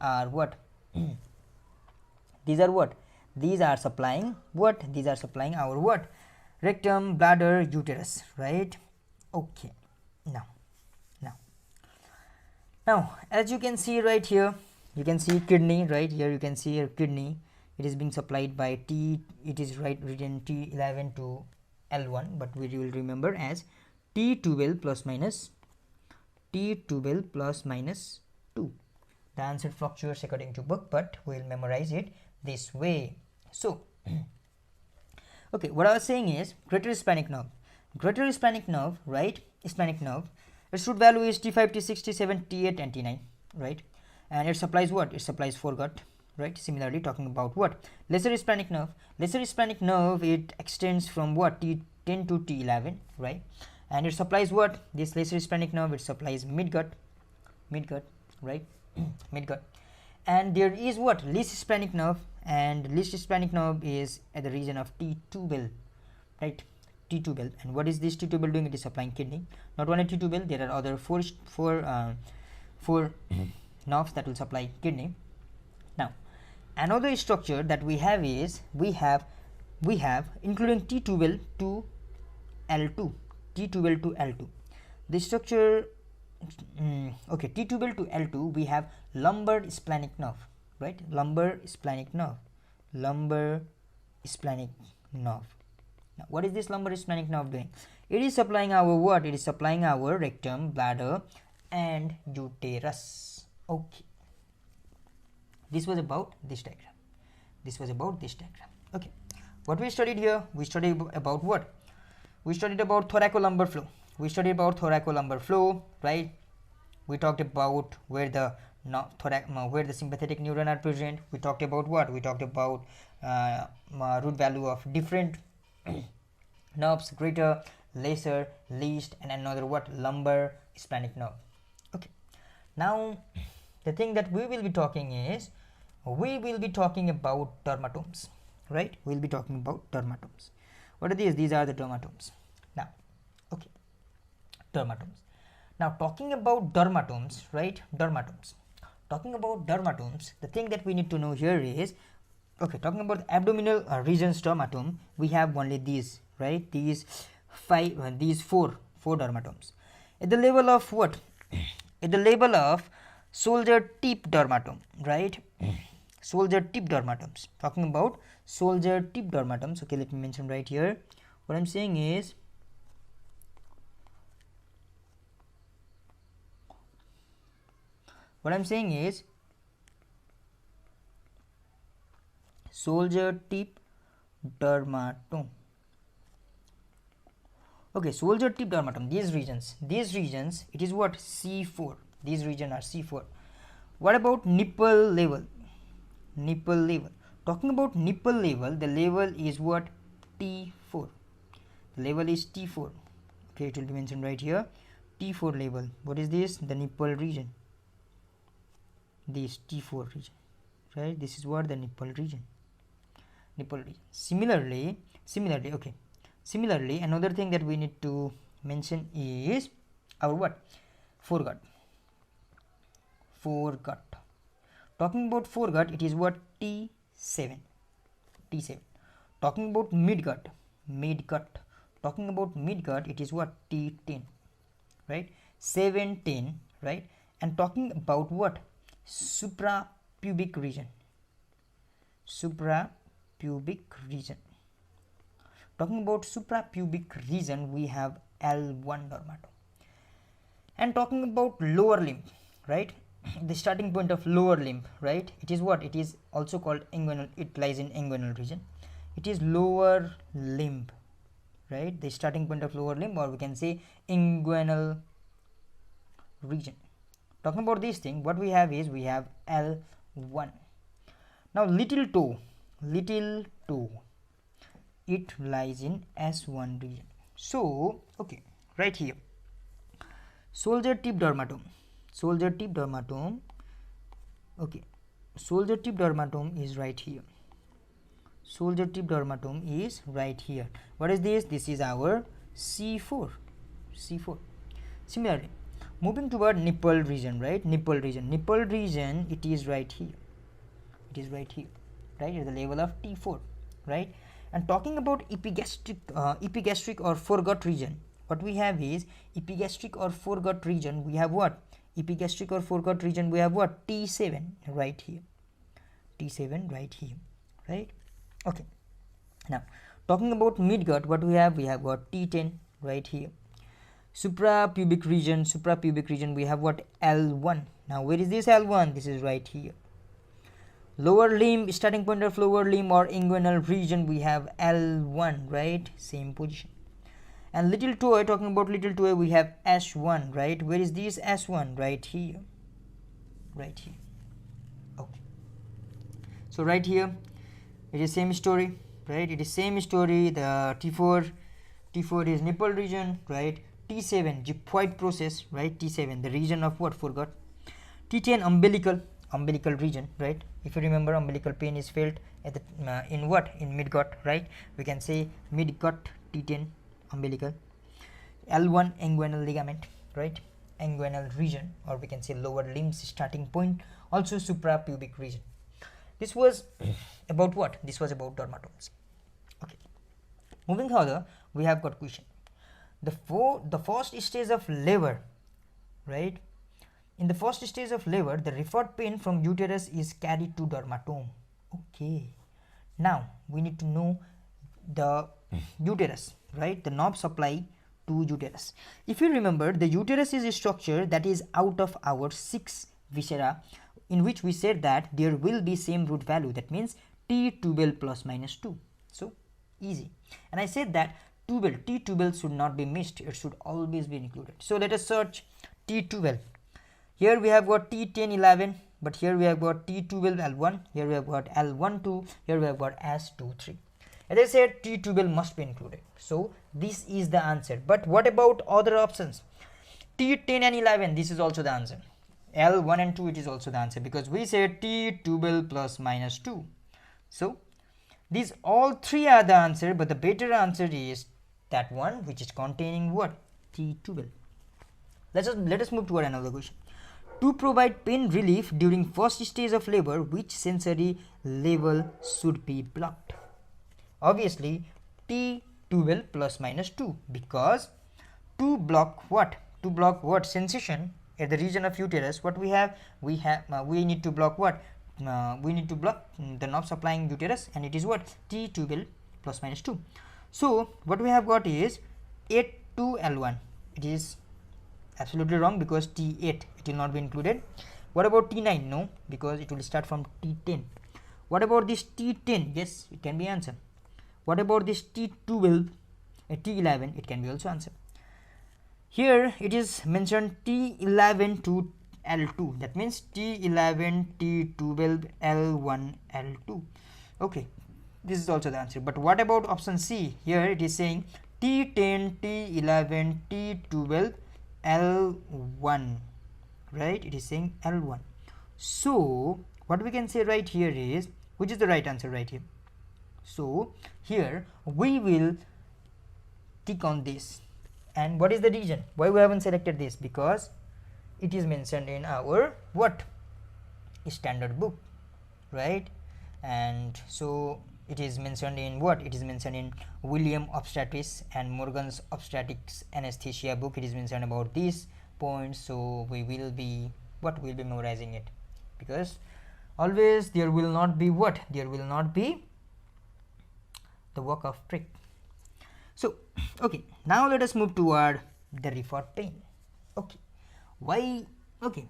are supplying what? These are supplying our what? Rectum, bladder, uterus, right? Okay. Now as you can see right here, you can see kidney, right here. You can see your kidney. It is being supplied by T. It is written T11 to L1, but we will remember as T12 plus minus 2. The answer fluctuates according to book, but we will memorize it this way. So okay, what I was saying is greater splenic nerve, right? Splenic nerve, its root value is T5, T6, T7, T8 and T9, right? And it supplies what? It supplies foregut, right? Similarly, talking about what? Lesser splenic nerve, it extends from what? T10 to T11, right? And it supplies what? This lesser splenic nerve, it supplies midgut, right? Midgut. And there is what? Least splenic nerve, and least splenic nerve is at the region of T2 right? T2. And what is this T2 doing? It is supplying kidney. Not only T2, there are other four nerves that will supply kidney. Now another structure that we have is we have including T2 to L2. The structure okay, T2 to L2, we have lumbar splenic nerve, right? Lumbar splenic nerve. Now what is this lumbar splenic nerve doing? It is supplying our what? It is supplying our rectum, bladder and uterus. Okay, this was about this diagram. Okay, what we studied here? We studied about what? We studied about thoracolumbar flow. Right? We talked about where the sympathetic neuron are present. We talked about what? We talked about root value of different nerves: greater, lesser, least, and another what? Lumbar splenic nerve. Okay. Now the thing that we will be talking is, we will be talking about dermatomes, right? We'll be talking about dermatomes. What are these? These are the dermatomes. Now, okay, dermatomes. Now, talking about dermatomes, right? Dermatomes. Talking about dermatomes, the thing that we need to know here is, okay, talking about the abdominal regions dermatome, we have only these, right? These four dermatomes. At the level of what? At the level of soldier tip dermatome, right? Soldier tip dermatomes. Talking about soldier tip dermatomes. Okay, let me mention right here. What I'm saying is, soldier tip dermatome. Okay, soldier tip dermatome, these regions, it is what? C4. These regions are C4. What about nipple level? Nipple level. Talking about nipple level, the level is what? T4. The level is T4. Okay, it will be mentioned right here. T4 level. What is this? The nipple region. This T4 region, right? This is what? The nipple region. Nipple region. Similarly, okay. Similarly, another thing that we need to mention is our what? Foregut. Foregut. Talking about foregut, it is what? T7. T7. Talking about midgut. Midgut. Talking about midgut, it is what? T10. Right? 7, 10. Right? And talking about what? Suprapubic region. Suprapubic region. Talking about suprapubic region, we have L1 dermatome. And talking about lower limb, right? The starting point of lower limb, right? It is what? It is also called inguinal. It lies in inguinal region. It is lower limb, right? The starting point of lower limb, or we can say inguinal region. Talking about this thing, what we have is, we have L1. Now, little toe, it lies in S1 region. So, okay, right here, soldier tip dermatome. Okay, soldier tip dermatome is right here. Soldier tip dermatome is right here. What is this? This is our C4. Similarly, moving toward nipple region, right? Nipple region, it is right here. Right at the level of T4, right? And talking about epigastric or foregut region, what we have is epigastric or foregut region. We have what? Epigastric or foregut region. We have what? T7 right here. Right? Okay. Now, talking about midgut, what we have? We have got T10 right here. Suprapubic region, we have what? L1. Now, where is this L1? This is right here. Lower limb, starting point of lower limb or inguinal region, we have L1, right? Same position. And little toe, talking about little toe, we have S1, right? Where is this S1? Right here. Okay. So right here, it is same story, right? It is same story. The T4 is nipple region, right? T7 gyphoid process, right? T7 the region of what? Foregut. T10 umbilical region, right? If you remember, umbilical pain is felt at the in what? In midgut, right? We can say midgut, T10 umbilical. L1 inguinal ligament, right? Inguinal region, or we can say lower limbs starting point, also suprapubic region. This was about what? This was about dermatomes. Okay. Moving further, we have got question. The first stage of labor, right? In the first stage of labor, the referred pain from uterus is carried to dermatome. Okay. Now, we need to know the uterus, right? The nerve supply to uterus. If you remember, the uterus is a structure that is out of our 6 viscera, in which we said that there will be same root value. That means T12 plus minus 2. So, easy. And I said that T12 should not be missed. It should always be included. So, let us search T12. Here we have got T10 11, but here we have got T12 L1, here we have got L1 2, here we have got S2 3. As I said, T12 must be included. So this is the answer. But what about other options? T10 and 11, this is also the answer. L 1 and 2, it is also the answer, because we said T12 plus minus 2. So these all three are the answer, but the better answer is that one which is containing what? T12. Let us move to another question. To provide pain relief during first stage of labor, which sensory level should be blocked? Obviously T12 plus minus 2, because to block what? To block what? Sensation at the region of uterus. What we have? We need to block what? We need to block the nerve supplying uterus, and it is what? T12 plus minus 2. So what we have got is 8 to L1. It is absolutely wrong, because T8 it will not be included. What about T9? No, because it will start from T10. What about this T10? Yes, it can be answered. What about this T12, T11? It can be also answered. Here it is mentioned T11 to L2. That means T11, T12, L1, L2. Okay, this is also the answer. But what about option C? Here it is saying T10, T11, T12, L1, right? It is saying L1. So what we can say right here is, which is the right answer right here? So here we will tick on this. And what is the reason why we haven't selected this? Because it is mentioned in our what? Standard book, right? And so it is mentioned in what? It is mentioned in William Obstetrics and Morgan's Obstetrics Anesthesia book. It is mentioned about these points. So we will be what? We'll be memorizing it, because always there will not be what? There will not be the work of trick. So okay, now let us move toward the refer pain. Okay, why? Okay,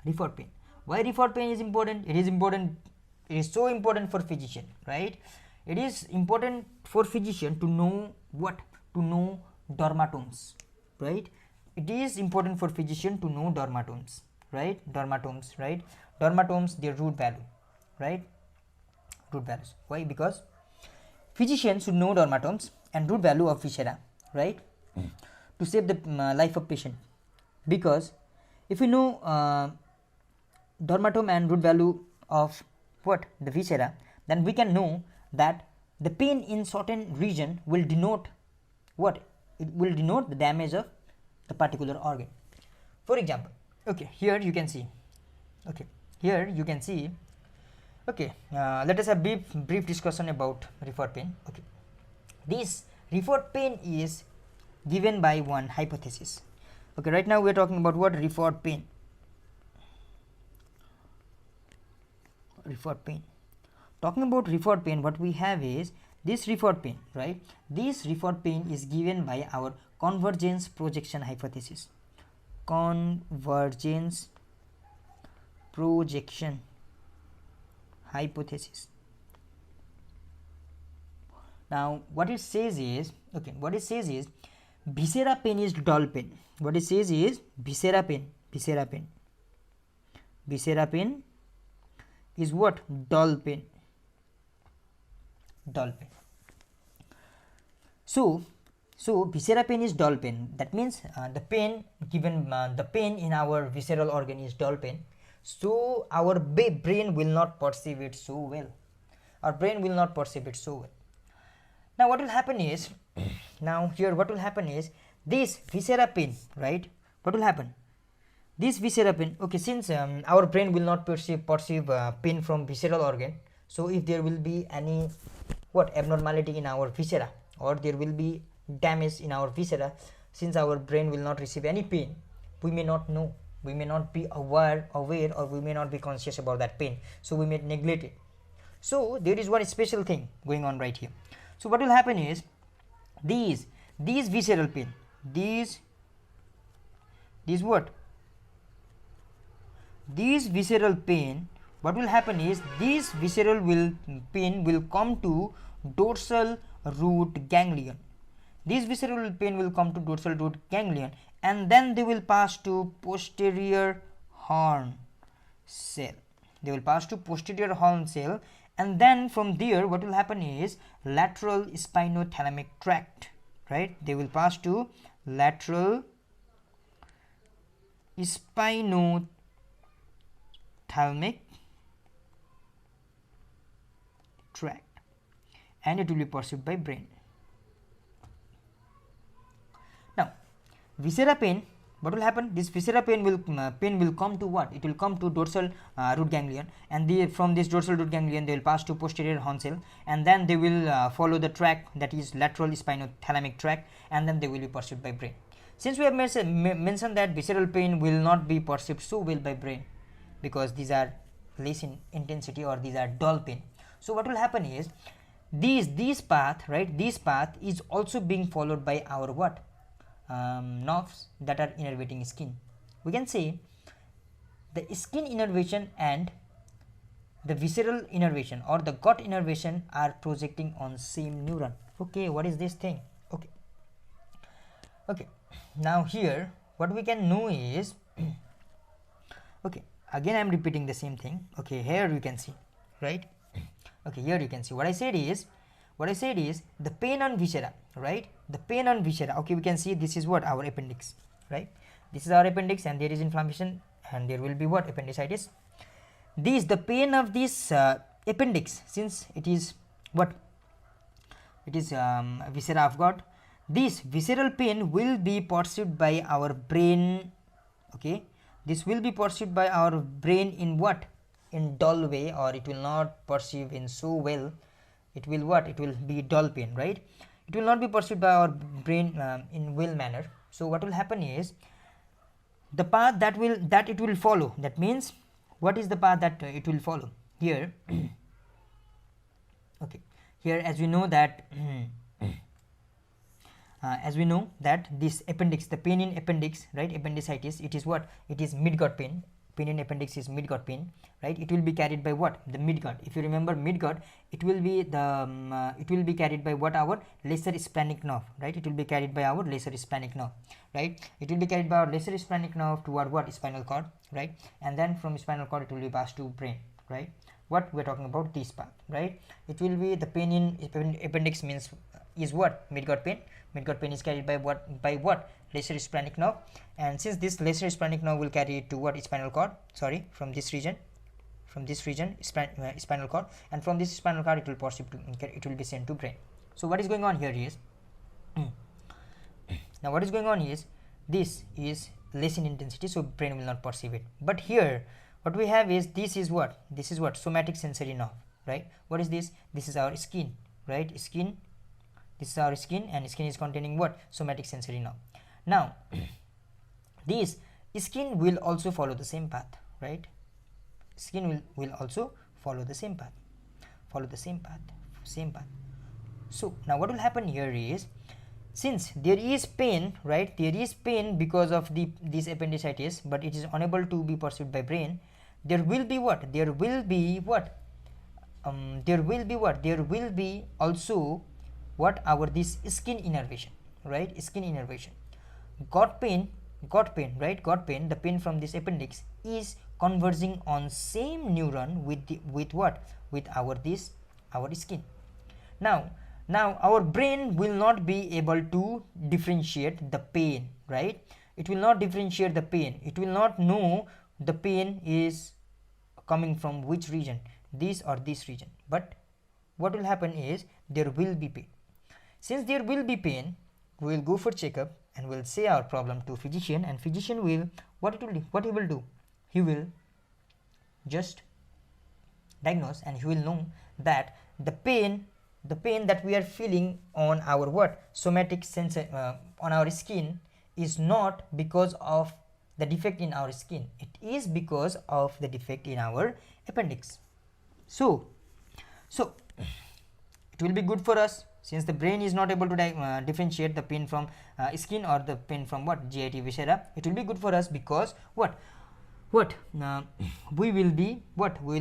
refer pain. Why refer pain is important? It is important. It is so important for physician, right? It is important for physician to know what? To know dermatomes, right? It is important for physician to know dermatomes, right? Dermatomes, right? Dermatomes, their root value, right? Root values. Why? Because physician should know dermatomes and root value of viscera, right? To save the life of patient. Because if we know dermatome and root value of what? The viscera, then we can know that the pain in certain region will denote what? It will denote the damage of the particular organ. For example, okay, here you can see, okay, here you can see, okay, let us have brief discussion about refer pain. Okay, this refer pain is given by one hypothesis. Okay, right now we are talking about what? Refer pain. Refer pain. Talking about refer pain, what we have is this refer pain, right? This refer pain is given by our convergence projection hypothesis. Convergence projection hypothesis. Now what it says is, okay, what it says is viscera pain is dull pain. What it says is viscera pain, viscera pain, viscera pain is what? Dull pain, dull pain. So viscera pain is dull pain. That means the pain given the pain in our visceral organ is dull pain. So our brain will not perceive it so well. Our brain will not perceive it so well. Now what will happen is, now here what will happen is this viscera pain, right? What will happen? This viscera pain, okay, since our brain will not perceive pain from visceral organ, so if there will be any what? Abnormality in our viscera, or there will be damage in our viscera, since our brain will not receive any pain, we may not know, we may not be aware, or we may not be conscious about that pain, so we may neglect it. So there is one special thing going on right here. So what will happen is these visceral pain, these what? These visceral pain, what will happen is this visceral pain will come to dorsal root ganglion. This visceral pain will come to dorsal root ganglion, and then they will pass to posterior horn cell. They will pass to posterior horn cell, and then from there what will happen is lateral spinothalamic tract, right? They will pass to lateral spinothalamic thalamic tract, and it will be perceived by brain. Now, viscera pain, what will happen? This viscera pain will come to what? It will come to dorsal root ganglion, and from this dorsal root ganglion they will pass to posterior horn cell, and then they will follow the track, that is lateral spinothalamic tract, and then they will be perceived by brain. Since we have mentioned that visceral pain will not be perceived so well by brain because these are less in intensity, or these are dull pain. So what will happen is this path, right, this path is also being followed by our what? Nerves that are innervating skin. We can say the skin innervation and the visceral innervation or the gut innervation are projecting on same neuron. Okay, what is this thing? Okay, now here what we can know is okay, again I am repeating the same thing. Okay, here you can see, right? Okay, here you can see what I said is the pain on viscera, right? The pain on viscera. Okay, we can see this is what? Our appendix, right? This is our appendix, and there is inflammation, and there will be what? Appendicitis. The pain of this appendix, since it is what? It is viscera of gut. This visceral pain will be perceived by our brain. Okay, this will be perceived by our brain in what? In dull way, or it will not perceive in so well. It will what? It will be dull pain, right? It will not be perceived by our brain in well manner. So what will happen is the path that it will follow. That means what is the path that it will follow here? Okay, here as we know that this appendix, the pain in appendix, right? Appendicitis. It is what? It is midgut pain. Pain in appendix is midgut pain, right? It will be carried by what? The midgut. If you remember midgut, it will be carried by what? Our lesser splenic nerve, right? It will be carried by our lesser splenic nerve, right? It will be carried by our lesser splenic nerve toward what? Spinal cord, right? And then from spinal cord it will be passed to brain, right? What we are talking about, this path, right? It will be the pain in appendix means is what? Midgut pain. Midgut pain is carried by what? By what? Lesser splenic nerve, and since this lesser splenic nerve will carry it to what? Spinal cord, sorry, from this region spinal cord, and from this spinal cord it will it will be sent to brain. So what is going on here is now what is going on is this is less in intensity, so brain will not perceive it. But here what we have is this is what? Somatic sensory nerve, right? What is this? This is our skin, right? Skin. This is our skin, and skin is containing what? Somatic sensory nerve. Now this skin will also follow the same path, right? Skin will also follow the same path, same path. So now what will happen here is, since there is pain, right? There is pain because of this appendicitis, but it is unable to be perceived by brain. There will be what? There will be also what? Our this skin innervation, right? Skin innervation. Gut pain, right? Gut pain, the pain from this appendix is converging on same neuron with what? With our skin. Now our brain will not be able to differentiate the pain, right? It will not differentiate the pain. It will not know the pain is coming from which region, this or this region. But what will happen is there will be pain. Since there will be pain, we will go for checkup and we'll say our problem to physician, and physician will what he will do? He will just diagnose, and he will know that the pain that we are feeling on our what? Somatic sensor on our skin is not because of the defect in our skin. It is because of the defect in our appendix. So it will be good for us, since the brain is not able to differentiate the pain from skin or the pain from what? GIT viscera. It will be good for us because we will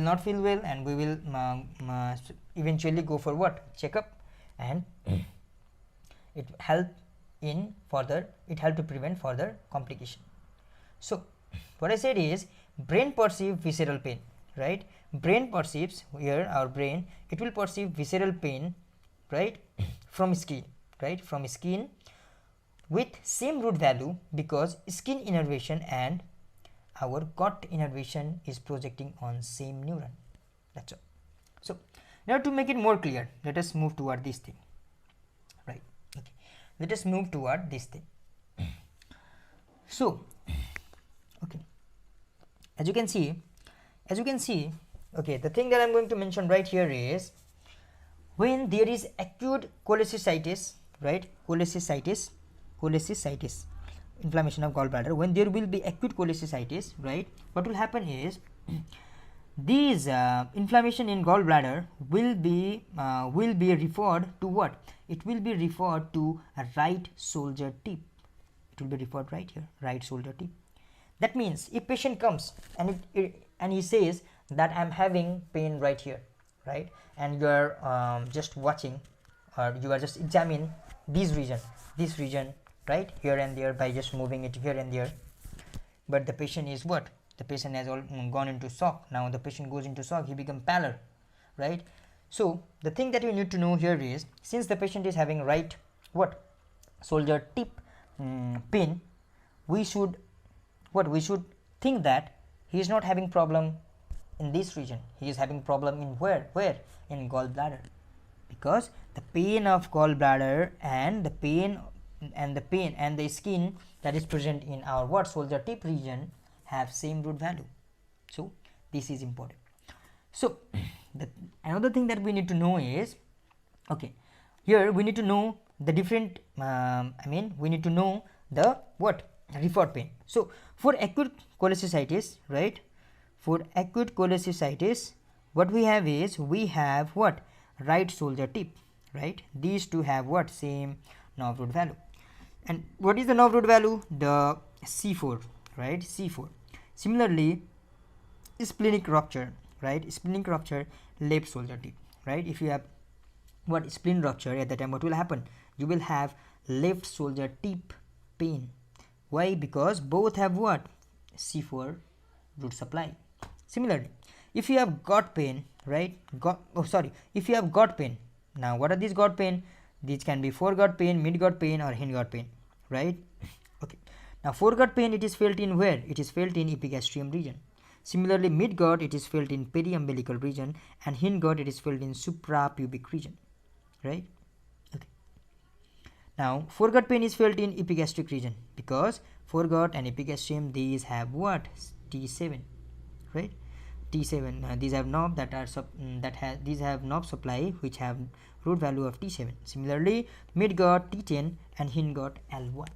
not feel well, and we will eventually go for what? Checkup, and it help to prevent further complication. So what I said is brain perceive visceral pain, right? Brain perceives, here our brain, it will perceive visceral pain, right, from skin, right, from skin with same root value, because skin innervation and our gut innervation is projecting on same neuron. That's all. So now to make it more clear, let us move toward this thing, right? Okay, let us move toward this thing. So okay, as you can see, okay, the thing that I'm going to mention right here is when there is acute cholecystitis, right? Cholecystitis, inflammation of gallbladder. When there will be acute cholecystitis, right? What will happen is these inflammation in gallbladder will be referred to what? It will be referred to a right shoulder tip. It will be referred right here, right shoulder tip. That means if patient comes and and he says that I'm having pain right here, right, and you are just watching or you are just examining this region, right, here and there by just moving it here and there, but the patient is what? The patient has all gone into shock. Now the patient goes into shock, he becomes pallor, right? So the thing that you need to know here is, since the patient is having right what? Shoulder tip pain, we should think that he is not having problem in this region, he is having problem in where? In gallbladder, because the pain of gallbladder and the pain and the skin that is present in our what? Shoulder tip region have same root value. So this is important. So another thing that we need to know is, okay, here we need to know the different we need to know the what? Referred pain. So for acute cholecystitis, right, for acute cholecystitis, what we have is, we have what? Right shoulder tip, right? These two have what? Same nerve root value. And what is the nerve root value? The C4, right? C4. Similarly, splenic rupture, right? Splenic rupture, left shoulder tip, right? If you have what? Spleen rupture, at that time what will happen? You will have left shoulder tip pain. Why? Because both have what? C4 root supply. Similarly, if you have gut pain, right? If you have gut pain, now what are these gut pain? These can be foregut pain, midgut pain, or hindgut pain, right? Okay. Now foregut pain, it is felt in where? It is felt in epigastrium region. Similarly, midgut, it is felt in periumbilical region, and hindgut, it is felt in suprapubic region, right? Okay. Now foregut pain is felt in epigastric region, because foregut and epigastrium, these have what? T7, right? T7, these have knob that are these have knob supply which have root value of T7. Similarly, midgut T10 and hindgut L1.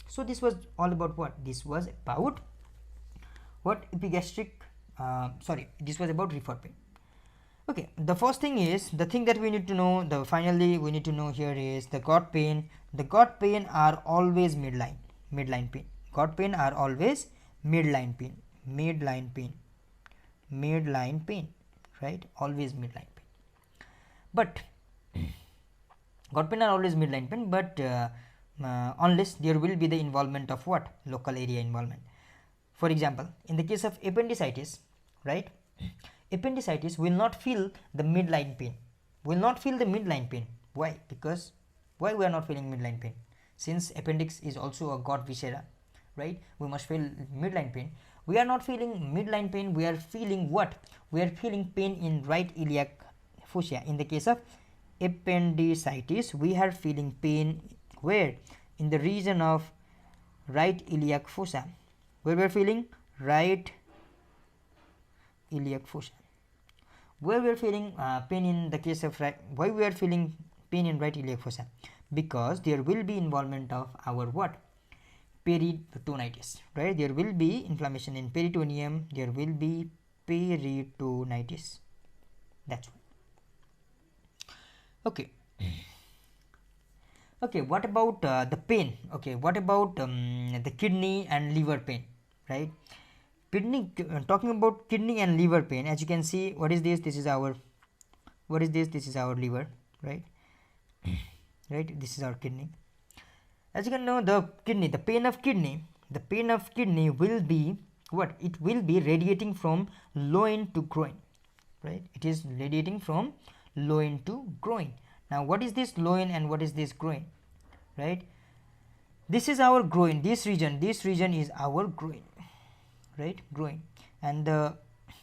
So this was all about what? This was about what? Epigastric, this was about referred pain. Okay, the first thing is, the thing that we need to know, finally we need to know here is the gut pain. The gut pain are always midline pain. Gut pain are always midline pain, right? Always midline pain. But gut pain are always midline pain, but unless there will be the involvement of what? Local area involvement. For example, in the case of appendicitis, right? Appendicitis will not feel the midline pain. Why? Because why we are not feeling midline pain? Since appendix is also a gut viscera, right? We must feel midline pain. We are not feeling midline pain. We are feeling what? We are feeling pain in right iliac fossa. In the case of appendicitis, we are feeling pain where? In the region of right iliac fossa, where we are feeling right iliac fossa. Where we are feeling pain in the case of right? Why we are feeling pain in right iliac fossa? Because there will be involvement of our what? Peritonitis, right? There will be inflammation in peritoneum. There will be peritonitis. That's why. Okay. Okay, what about the pain? Okay, what about the kidney and liver pain, right? Talking about kidney and liver pain, as you can see, what is this? This is our liver, right? Right, this is our kidney. As you can know, the pain of kidney will be what? It will be radiating from loin to groin, right? It is radiating from loin to groin. Now what is this loin and what is this groin, right? This is our groin. This region is our groin, right, groin, and the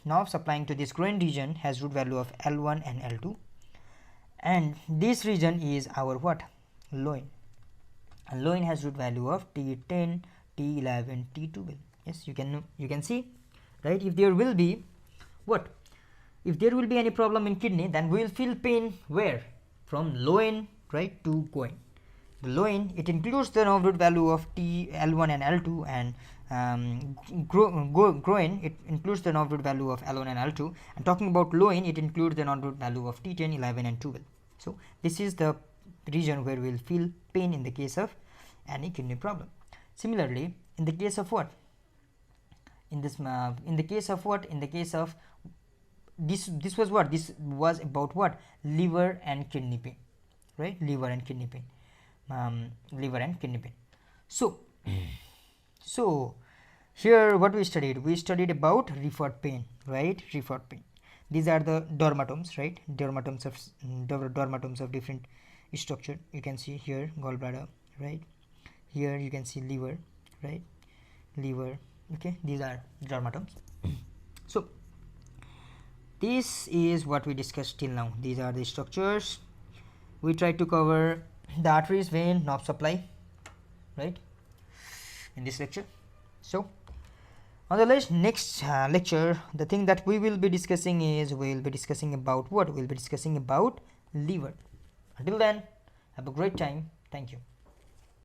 nerve supplying to this groin region has root value of L1 and L2, and this region is our what, loin, and loin has root value of T10, T11, T12. Yes, you can see, right? If there will be what, if there will be any problem in kidney, then we will feel pain where, from loin, right, to groin. The loin, it includes the nerve root value of L1 and L2, and groin, it includes the nerve root value of L1 and L2, and talking about loin, it includes the nerve root value of T10, 11 and 12. So this is the region where we will feel pain in the case of any kidney problem. Similarly, in the case of what, in this in the case of what, in the case of this was what, this was about what, liver and kidney pain, right, liver and kidney pain, liver and kidney pain. So so here what we studied about referred pain, right, referred pain. These are the dermatomes, right, dermatomes of different structure. You can see here gallbladder, right, here you can see liver, right, liver, okay, these are dermatomes. So this is what we discussed till now. These are the structures. We tried to cover the arteries, vein, nerve supply, right, in this lecture. So on the next lecture, the thing that we will be discussing is, we will be discussing about what, we will be discussing about liver. Until then, have a great time. Thank you.